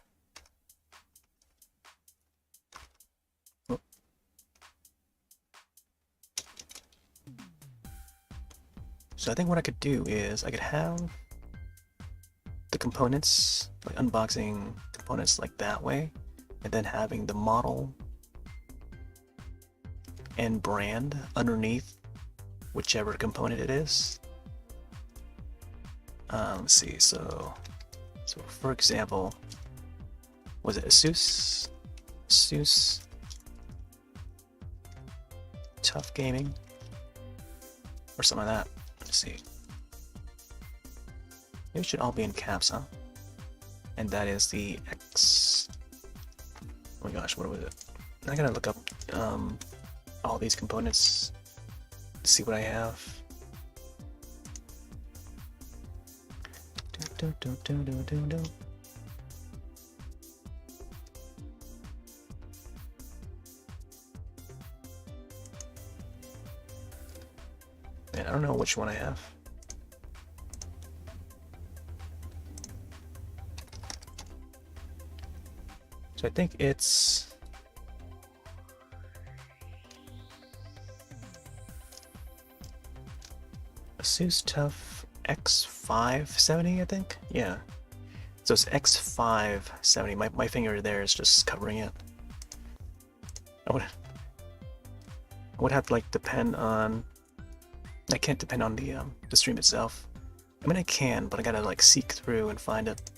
Oh. So I think what I could do is I could have the components, like unboxing components like that way, and then having the model and brand underneath whichever component it is. Let's see, so for example, was it Asus? Asus Tough Gaming? Or something like that. Let's see. Maybe it should all be in caps, huh? And that is the X. Oh my gosh, what was it? I gotta look up all these components to see what I have. Man, I don't know which one I have. So I think it's Asus Tough X570, I think? Yeah. So it's X570. My finger there is just covering it. I would have to like depend on. I can't depend on the stream itself. I mean I can, but I gotta like seek through and find it.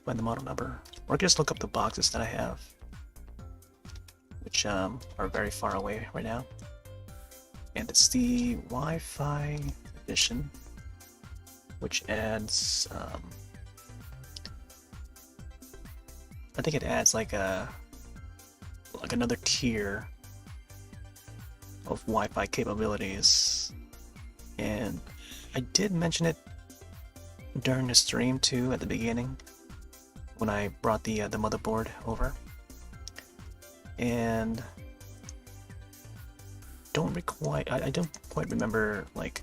Find the model number. Or I can just look up the boxes that I have, which are very far away right now. And it's the Wi-Fi edition, which adds, I think it adds like another tier of Wi-Fi capabilities. And I did mention it during the stream too at the beginning when I brought the motherboard over, and I don't quite remember like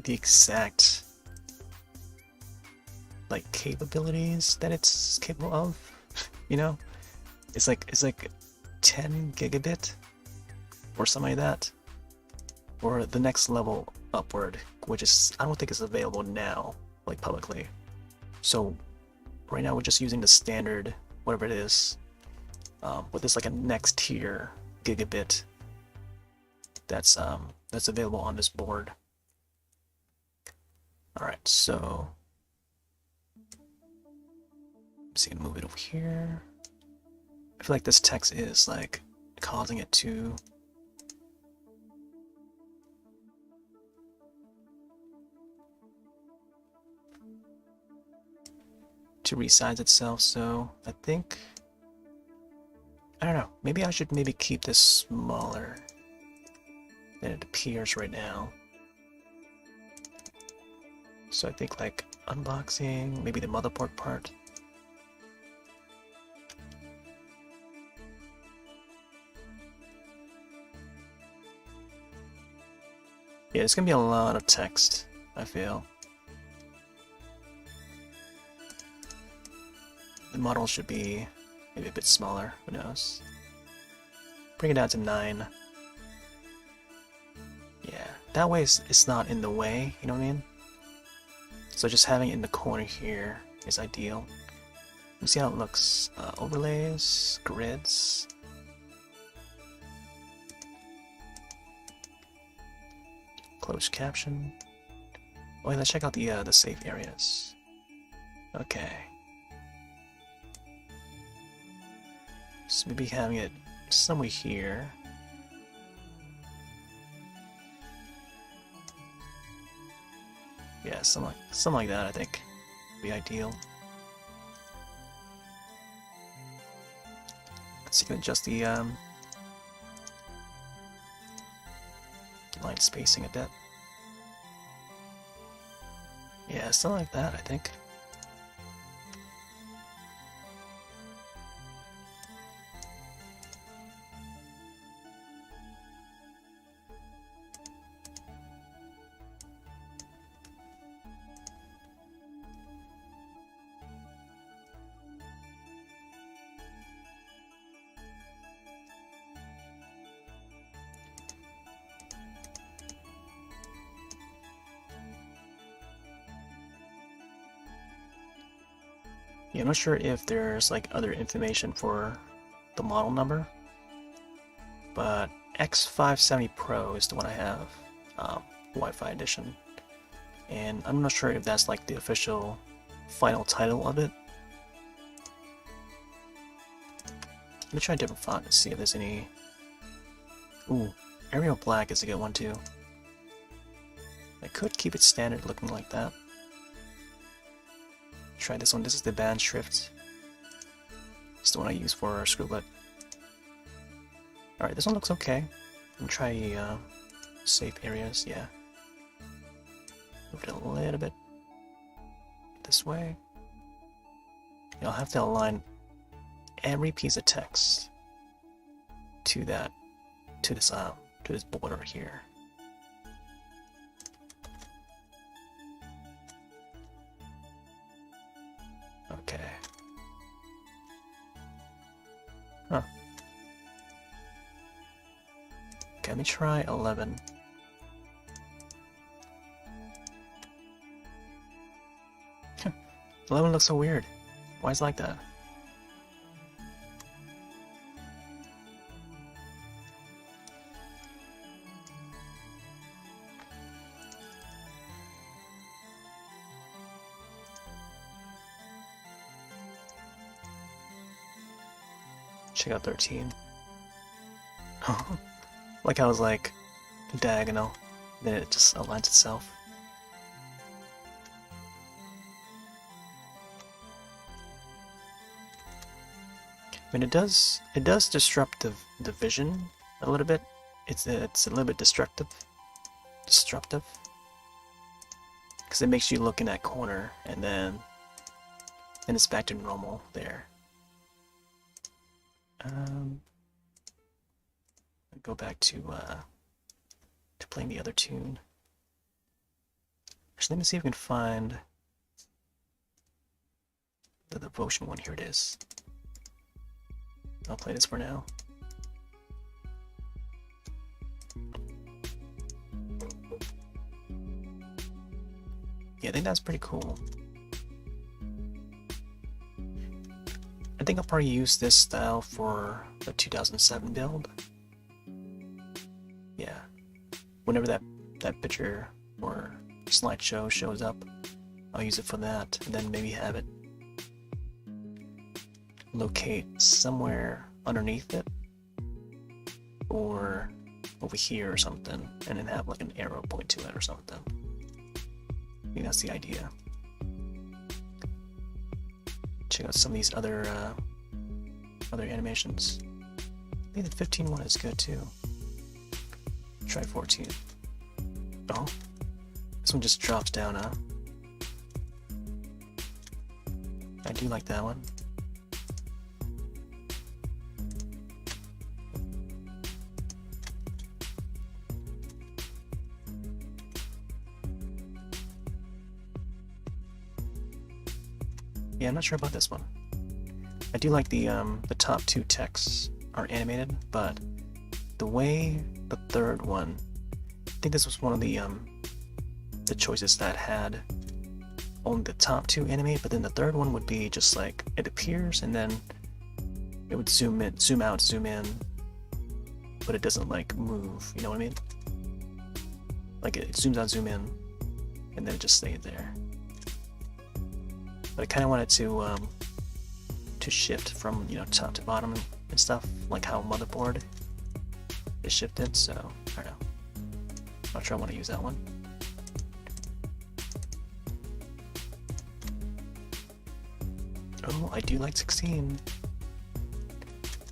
the exact like capabilities that it's capable of. You know, it's like 10 gigabit or something like that, or the next level upward, which is I don't think is available now like publicly. So right now we're just using the standard whatever it is, but there's like a next tier gigabit that's available on this board. All right, so let's see, move it over here. I feel like this text is like causing it to resize itself, so I think I don't know, maybe I should maybe keep this smaller than it appears right now. So I think like unboxing, maybe the motherboard part. Yeah, it's gonna be a lot of text, I feel. The model should be maybe a bit smaller, who knows. Bring it down to 9. Yeah, that way it's not in the way, you know what I mean? So just having it in the corner here is ideal. Let me see how it looks. Overlays, grids. Closed caption. Oh, yeah, let's check out the safe areas. Okay. So maybe having it somewhere here. Yeah, something like that, I think would be ideal. Let's see, adjust the line spacing a bit. Yeah, something like that, I think. Yeah, I'm not sure if there's like other information for the model number, but X570 Pro is the one I have, Wi-Fi edition, and I'm not sure if that's like the official final title of it. Let me try a different font to see if there's any. Ooh, Arial Black is a good one too. I could keep it standard looking like that. Try this one. This is the band shrift. It's the one I use for Scribblet. Alright, this one looks okay. Let me try safe areas. Yeah. Move it a little bit this way. I'll have to align every piece of text to this border here. Okay. Huh. Okay, let me try 11. Huh. 11 looks so weird. Why is it like that? Check out 13. Like I was like diagonal, then it just aligns itself. I mean, it does disrupt the vision a little bit. It's a little bit disruptive, because it makes you look in that corner, and then it's back to normal there. Go back to playing the other tune. Actually, let me see if we can find the devotion one. Here it is. I'll play this for now. Yeah, I think that's pretty cool. I think I'll probably use this style for the 2007 build. Yeah, whenever that picture or slideshow shows up, I'll use it for that, and then maybe have it locate somewhere underneath it, or over here or something, and then have like an arrow point to it or something. I think that's the idea. Check out some of these other animations. I think the 15 one is good too. Try 14. Oh, this one just drops down, huh? I do like that one. Yeah, I'm not sure about this one. I do like the top two texts are animated, but the way the third one, I think this was one of the choices that had only the top two animate, but then the third one would be just like it appears and then it would zoom in, zoom out, zoom in, but it doesn't like move. You know what I mean? Like it zooms out, zoom in, and then it just stays there. But I kind of wanted to shift from, you know, top to bottom and stuff, like how motherboard is shifted. So I don't know. Not sure I want to use that one. Oh, I do like 16.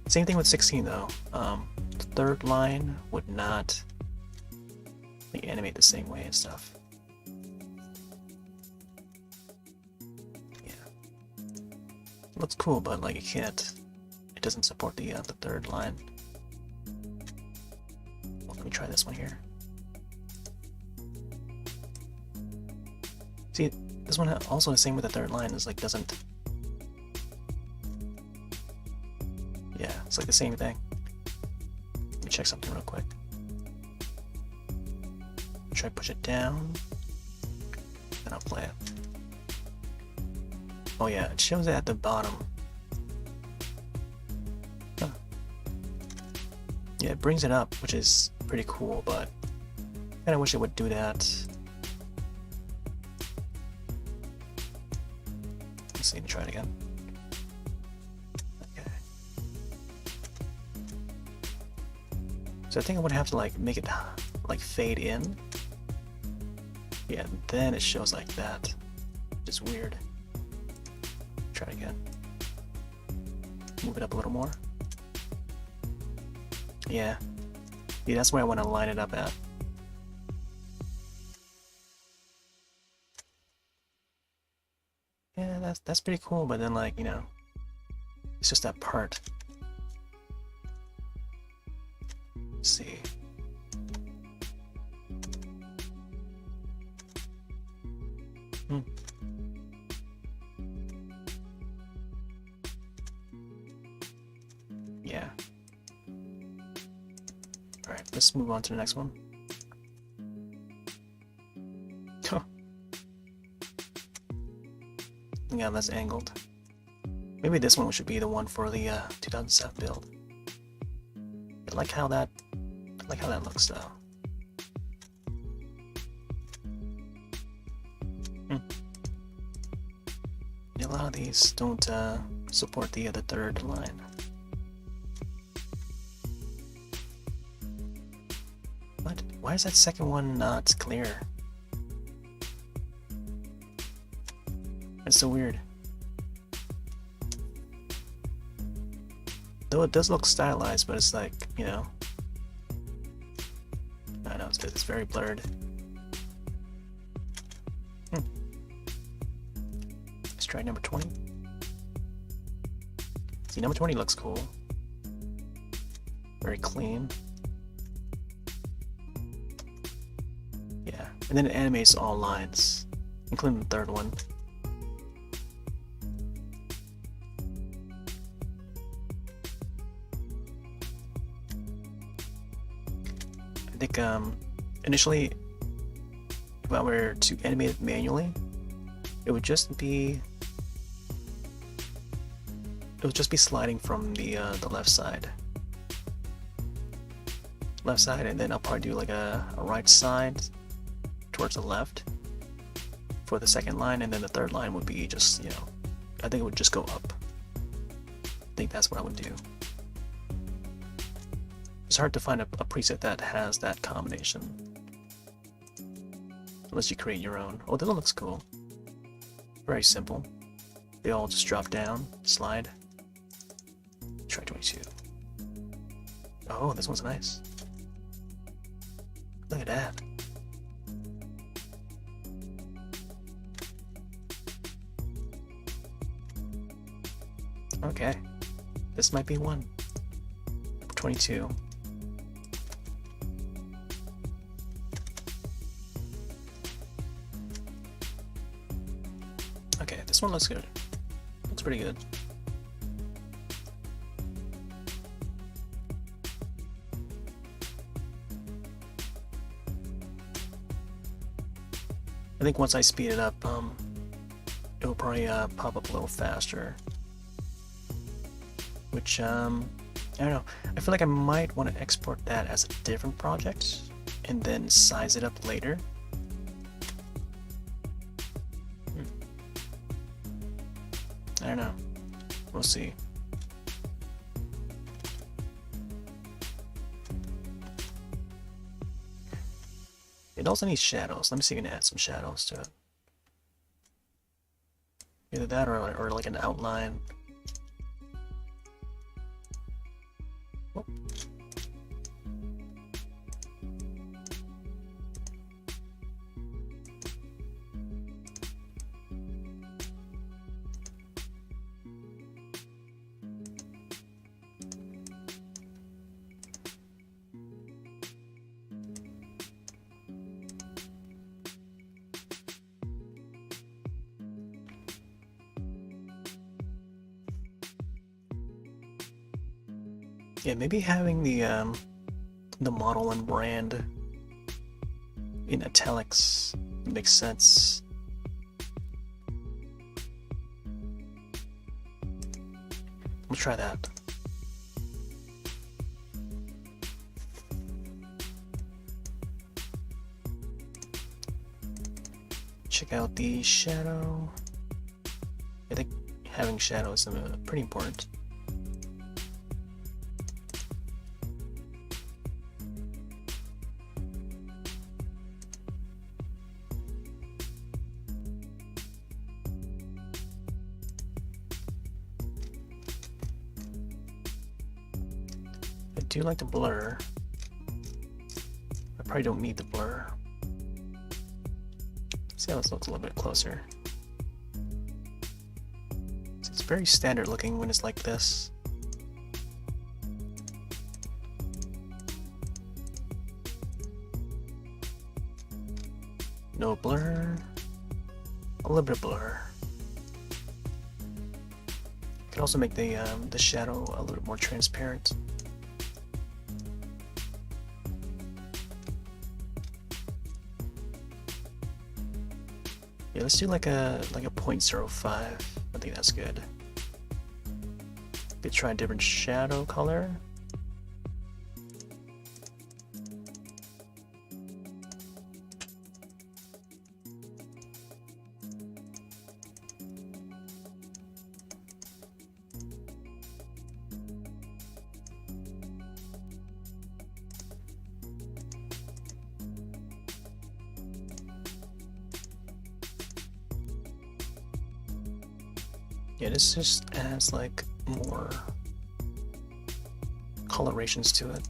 Same thing with 16 though. The third line would not like, animate the same way and stuff. Looks cool, but like it doesn't support the third line. Well, let me try this one here. See, this one also the same with the third line, is like doesn't. Yeah, it's like the same thing. Let me check something real quick. Try push it down, then I'll play it. Oh yeah, it shows it at the bottom. Huh. Yeah, it brings it up, which is pretty cool, but I kinda wish it would do that. Let's see, let me try it again. Okay. So I think I would have to like make it like fade in. Yeah, then it shows like that. Which is weird. Try it again. Move it up a little more. Yeah. Yeah, that's where I want to line it up at. Yeah, that's pretty cool, but then like, you know, it's just that part. Let's see. Yeah. Alright, let's move on to the next one. Huh. Yeah, that's angled. Maybe this one should be the one for the 2007 build. I like how that looks though. Yeah, a lot of these don't support the third line. What? Why is that second one not clear? That's so weird. Though it does look stylized, but it's like, you know, I don't know, it's very blurred. Let's try number 20. See, number 20 looks cool. Very clean. Yeah, and then it animates all lines, including the third one. I think initially, if I were to animate it manually, it would just be sliding from the left side, and then I'll probably do like a right side towards the left for the second line, and then the third line would be just, you know, I think it would just go up. I think that's what I would do. It's hard to find a preset that has that combination, unless you create your own. Oh, this one looks cool. Very simple. They all just drop down, slide. Try 22. Oh, this one's nice. Look at that. Okay. This might be one. 22. Okay, this one looks good. Looks pretty good. I think once I speed it up, it'll probably pop up a little faster. Which, I don't know. I feel like I might want to export that as a different project and then size it up later. I don't know. We'll see. It also needs shadows. Let me see if I can add some shadows to it. Either that or like an outline. Oh. Yeah, maybe having the model and brand in italics makes sense. We'll try that. Check out the shadow. I think having shadow is pretty important. I do like the blur. I probably don't need the blur. See how this looks a little bit closer. So it's very standard looking when it's like this. No blur. A little bit of blur. Can also make the shadow a little bit more transparent. Yeah, let's do like a 0.05. I think that's good. Could try a different shadow color. Yeah, this just adds like more colorations to it.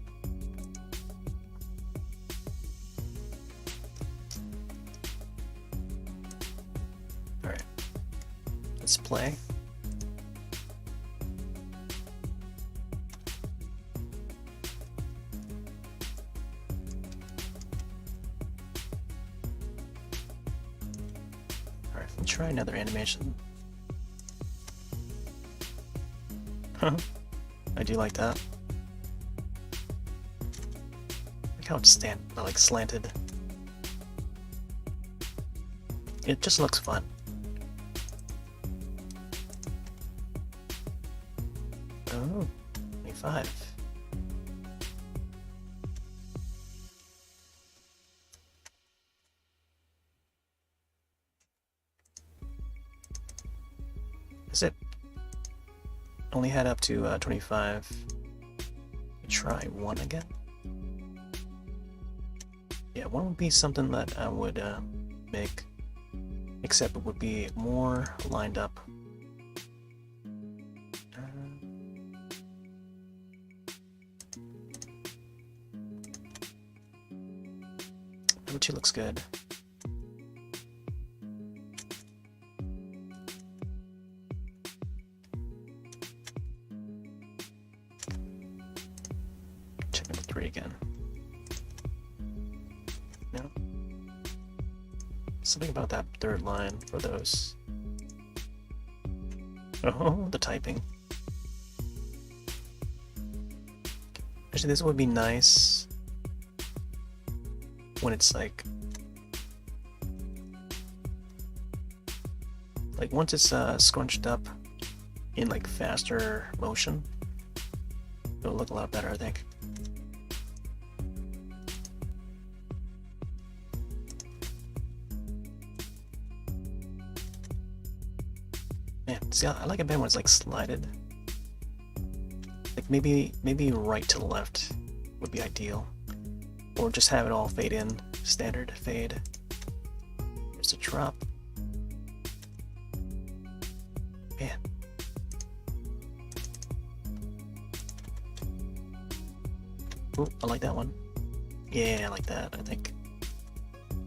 Alright, let's play. Alright, let's try another animation. I do like that. Look how it's slanted. It just looks fun. Oh, 25. That's it. Only had up to 25. Try one again. Yeah, one would be something that I would make, except it would be more lined up. actually looks good. Check number 3 again. No. Something about that third line for those. Oh, the typing. Actually, this would be nice when it's like once it's scrunched up in like faster motion, it'll look a lot better, I think. Man, see, I like it better when it's like slided. Like maybe right to left would be ideal, or just have it all fade in, standard fade. There's a drop. Man. Ooh, I like that one. Yeah, I like that, I think.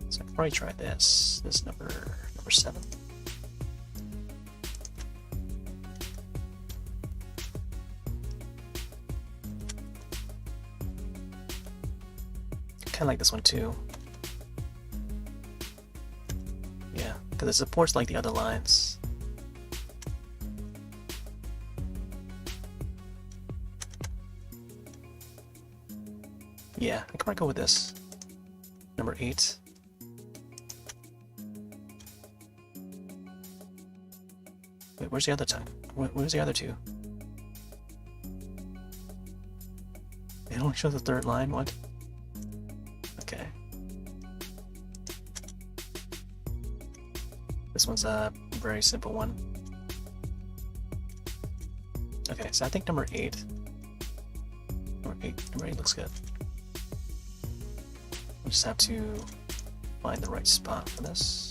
So I can probably try this. This number 7. I like this one too. Yeah, because it supports like the other lines. Yeah, I can probably go with this. Number 8. Wait, where's the other time? Where's the other 2? It only shows the third line? What? Okay. This one's a very simple one. Okay, so I think number 8. Number 8 looks good. We just have to find the right spot for this.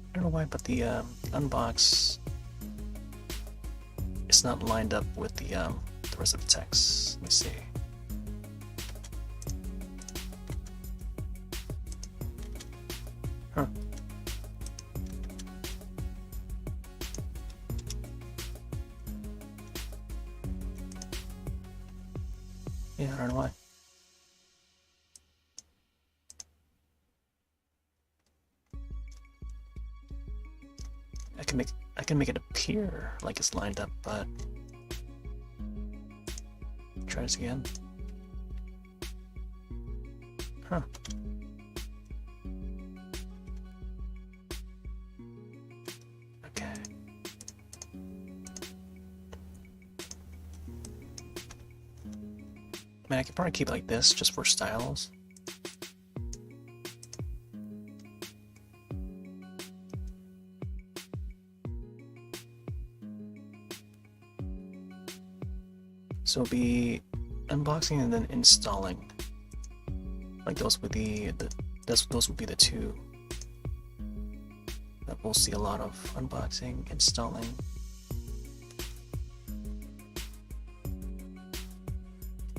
I don't know why, but the unbox is not lined up with the rest of the text. Let me see. Huh. Yeah, I don't know why. I can make it appear like it's lined up, but try this again. Huh. Okay. I mean, I could probably keep it like this just for styles. So it'll be unboxing and then installing. Like those would be those would be the 2 that we'll see a lot of: unboxing, installing.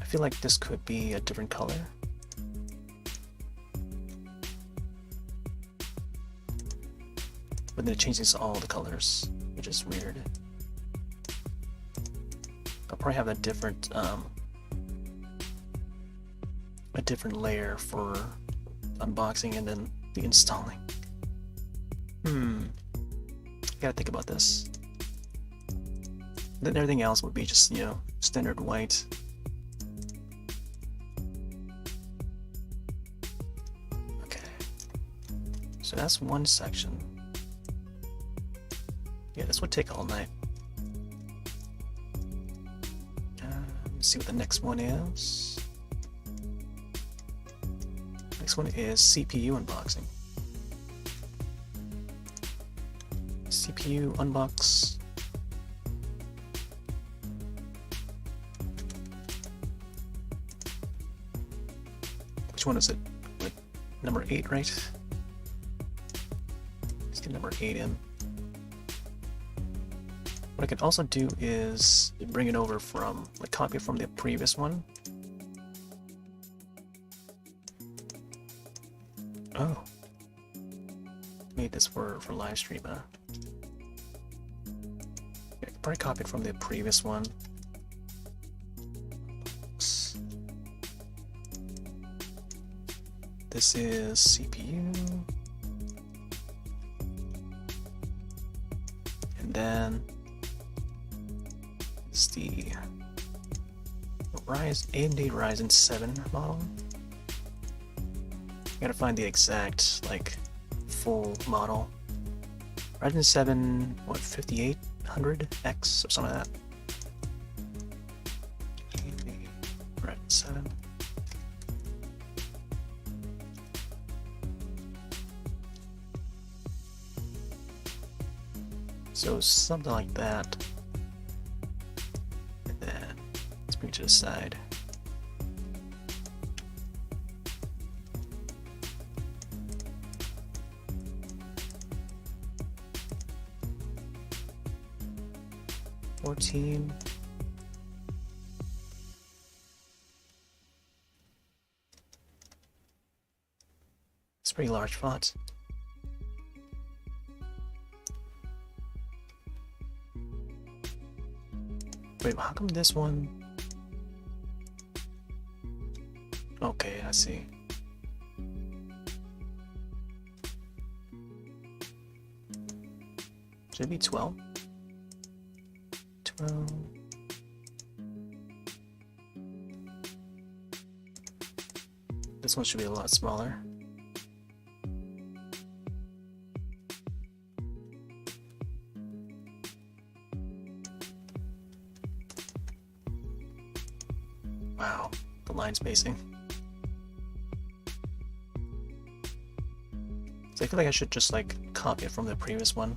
I feel like this could be a different color. But then it changes all the colors, which is weird. I'll probably have a different layer for unboxing and then the installing. Gotta think about this. Then everything else would be just, you know, standard white. Okay. So that's one section. Yeah, this would take all night. Let's see what the next one is. Next one is CPU unboxing. CPU unbox. Which one is it? Wait, number 8, right? Let's get number 8 in. What I could also do is bring it over from, like, copy it from the previous one. Oh. Made this for live stream, huh? I could probably copy it from the previous one. This is CPU. And then it's the AMD Ryzen 7 model. Gotta find the exact, like, full model. Ryzen 7, what, 5800X or something like that. Ryzen 7. So something like that. And then let's bring it to the side. $14. It's pretty large font. Wait, how come this one? Okay, I see. Should it be 12? 12. This one should be a lot smaller. Wow, the line spacing. So I feel like I should just, like, copy it from the previous one.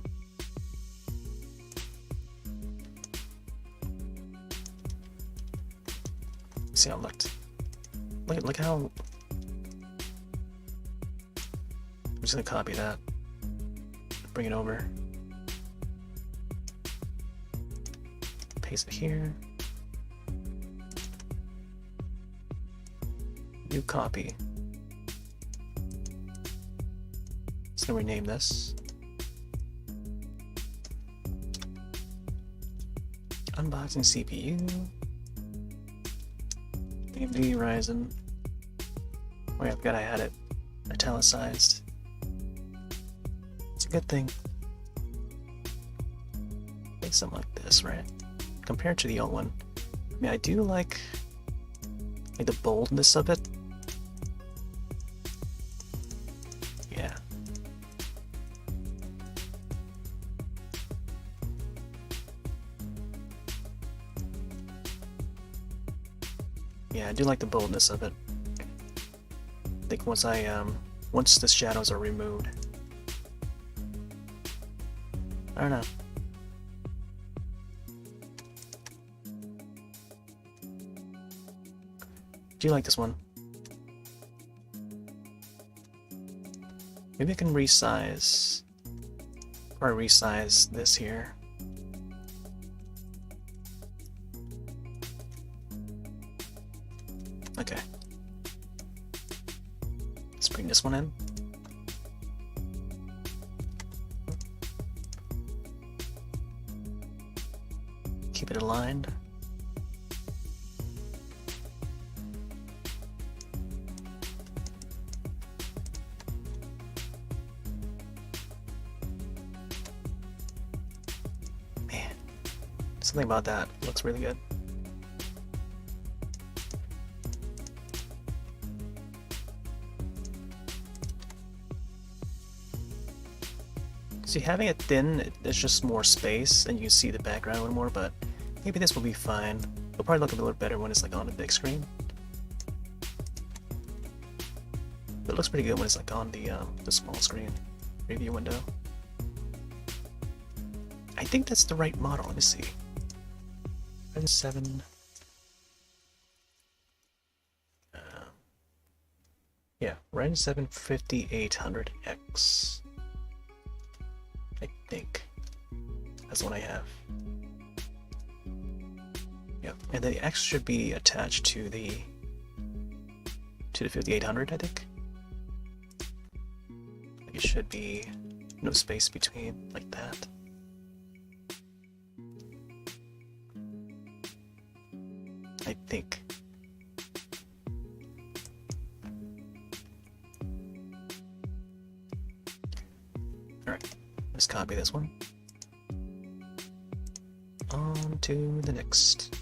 See how it looked. Look how. I'm just gonna copy that. Bring it over. Paste it here. New copy. Just gonna rename this. Unboxing CPU. AMD Ryzen. Oh yeah, I forgot I had it italicized. It's a good thing. Make something like this, right? Compared to the old one. I mean, I do like the boldness of it. Yeah. Yeah, I do like the boldness of it. I think once once the shadows are removed. I don't know. Do you like this one? Maybe I can resize, or resize this here. Okay. Let's bring this one in. Keep it aligned. Man, something about that looks really good. See, having it thin, there's just more space, and you see the background a little more, but maybe this will be fine. It'll probably look a little better when it's, like, on the big screen. But it looks pretty good when it's, like, on the small screen preview window. I think that's the right model. Let me see. Ryzen 7. Yeah, right. Ren 750-800X. I think that's the one I have. Yep, and the X should be attached to the 5800, I think. It should be no space between, like that. I think. Alright, let's copy this one. On to the next.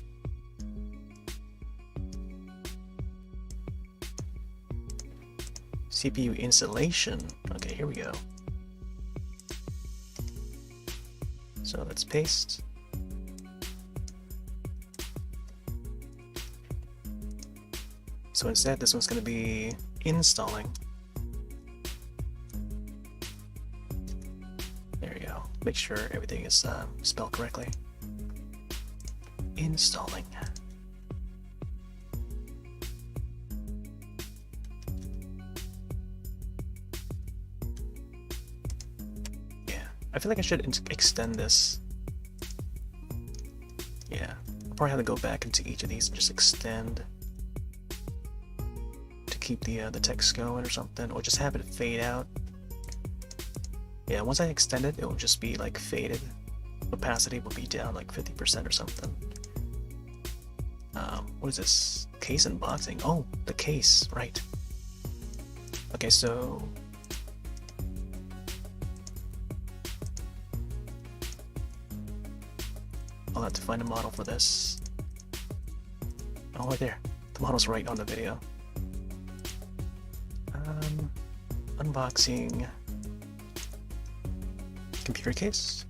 CPU installation. Okay, here we go. So let's paste. So instead, this one's going to be installing. There you go. Make sure everything is spelled correctly. Installing. Yeah, I feel like I should extend this. Yeah, I'll probably have to go back into each of these and just extend to keep the text going or something, or just have it fade out. Yeah, once I extend it, it will just be like faded. Opacity will be down like 50% or something. What is this? Case unboxing. Oh, the case, right. Okay, so I'll have to find a model for this. Oh, right there. The model's right on the video. Unboxing computer case.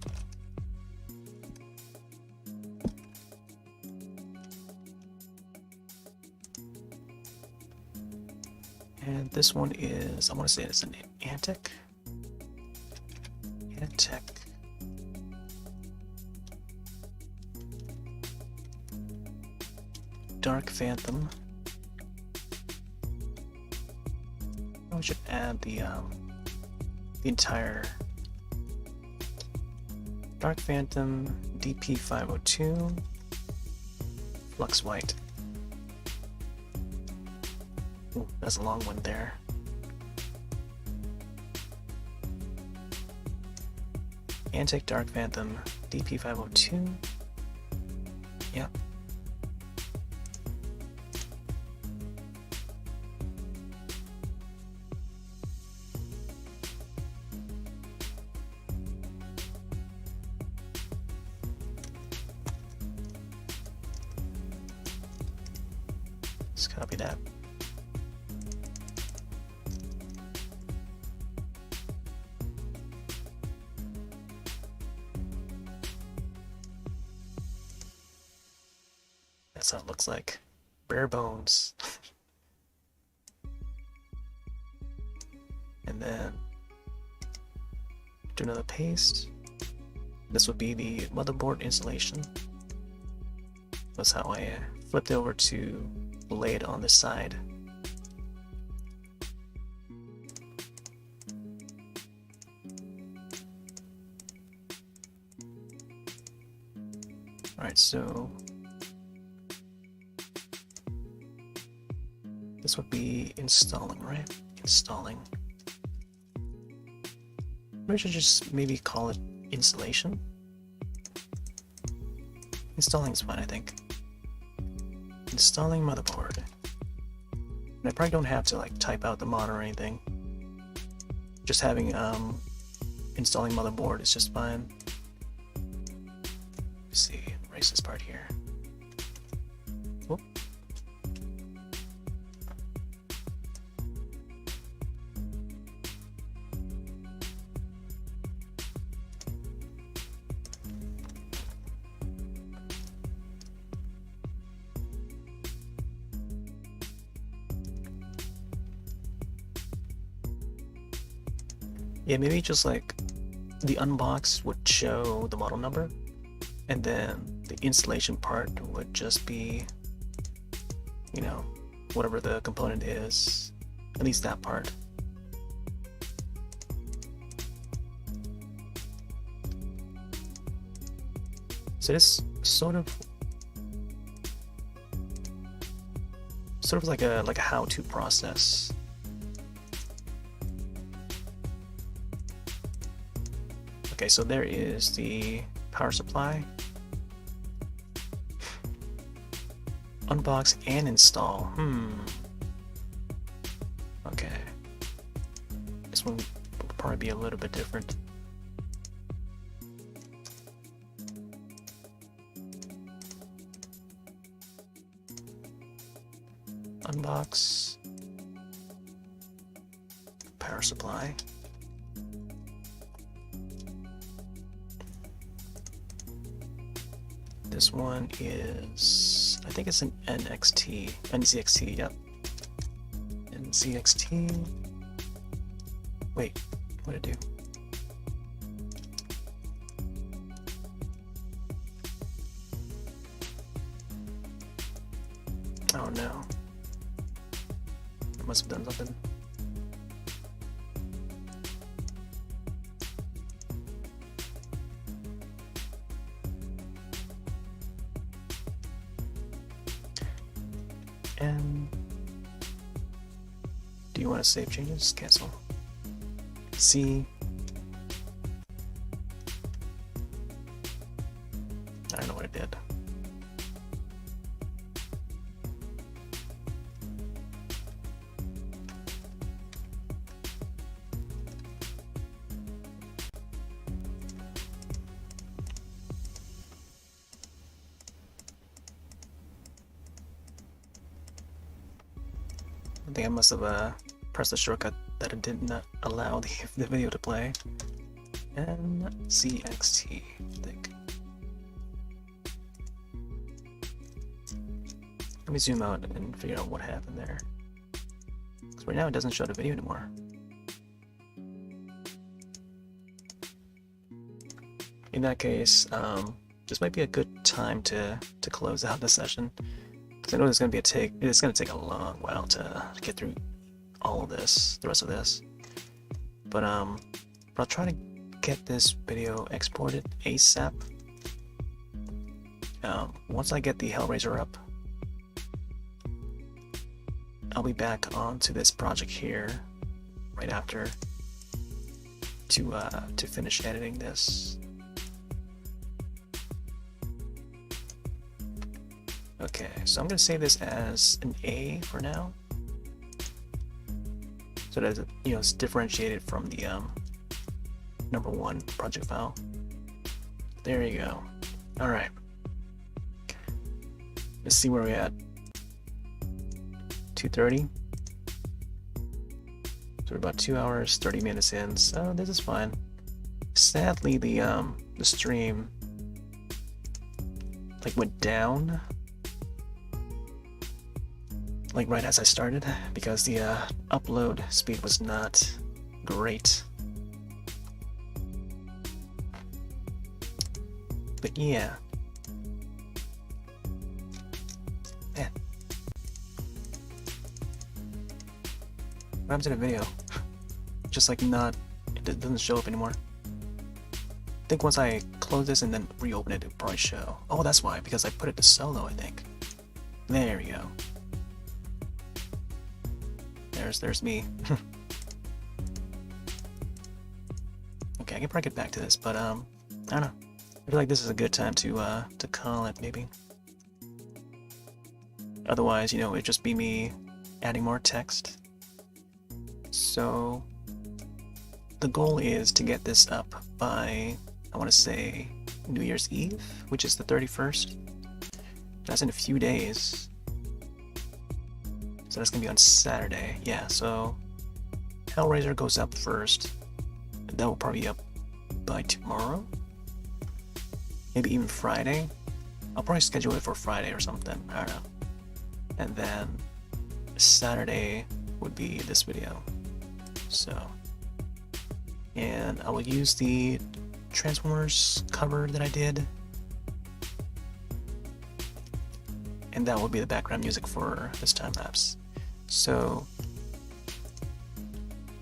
And this one is, I want to say it's an Antec. Antec. Dark Phantom. We should add the entire Dark Phantom DP502 Flux White. Ooh, that's a long one there. Antec Dark Phantom DP502. Yep. Let's copy that. That's how it looks like. Bare bones. And then do another paste. This would be the motherboard installation. That's how I flipped over to lay it on the side. Alright, so this would be installing, right? Installing. Maybe I should just maybe call it installation. Installing is fine, I think. Installing motherboard. And I probably don't have to like type out the mod or anything. Just having installing motherboard is just fine. Let's see, erase this part here. Whoop. Yeah, maybe just like the unbox would show the model number, and then the installation part would just be, you know, whatever the component is, At least that part. So this sort of like a how-to process. Okay, so there is the power supply. Unbox and install. Okay. This one will probably be a little bit different. Unbox. Power supply. This one is, I think it's an NZXT, yep. NZXT. Wait, what did it do? Oh no. I must have done something. And do you want to save changes? Cancel. C. I don't know what it did. I think I must have pressed a shortcut that it did not allow the video to play. NZXT, I think. Let me zoom out and figure out what happened there. Because right now it doesn't show the video anymore. In that case, this might be a good time to close out the session. I know it's gonna take a long while to get through all of this, the rest of this. But I'll try to get this video exported ASAP. Once I get the Hellraiser up, I'll be back onto this project here right after to finish editing this. Okay, so I'm going to save this as an A for now, so that it's differentiated from the #1 project file. There you go. All right. Let's see where we're at. 2:30. So we're about 2 hours 30 minutes in. So this is fine. Sadly, the stream went down. Right as I started, because the upload speed was not great. But yeah. Man. What happened to the video? Just it doesn't show up anymore. I think once I close this and then reopen it, it'll probably show. Oh, that's why, because I put it to solo, I think. There we go. There's me. Okay, I can probably get back to this, but I don't know. I feel like this is a good time to call it, maybe. Otherwise, it'd just be me adding more text. So the goal is to get this up by, I want to say, New Year's Eve, which is the 31st. That's in a few days. So that's gonna be on Saturday. Yeah, so Hellraiser goes up first. That will probably be up by tomorrow. Maybe even Friday. I'll probably schedule it for Friday or something. I don't know. And then Saturday would be this video. So, and I will use the Transformers cover that I did. And that will be the background music for this time lapse. So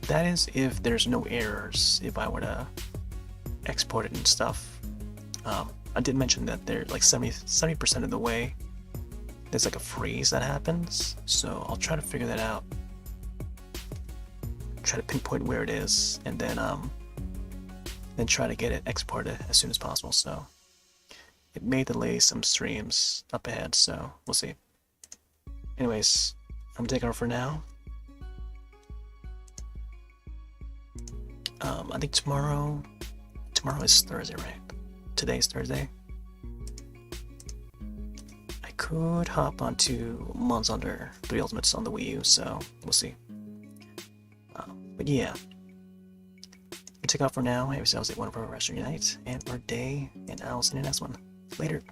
that is if there's no errors, if I were to export it and stuff. I did mention that they're like 70% of the way. There's like a freeze that happens, so I'll try to figure that out. Try to pinpoint where it is, and then try to get it exported as soon as possible. So it may delay some streams up ahead, so we'll see. Anyways, I'm taking off for now. I think tomorrow is Thursday, right? Today's Thursday. I could hop onto Monster Hunter 3 Ultimates on the Wii U, so we'll see. But yeah, I'll take off for now. Have yourselves a wonderful rest of your night and or day, and I'll see you in the next one. Later.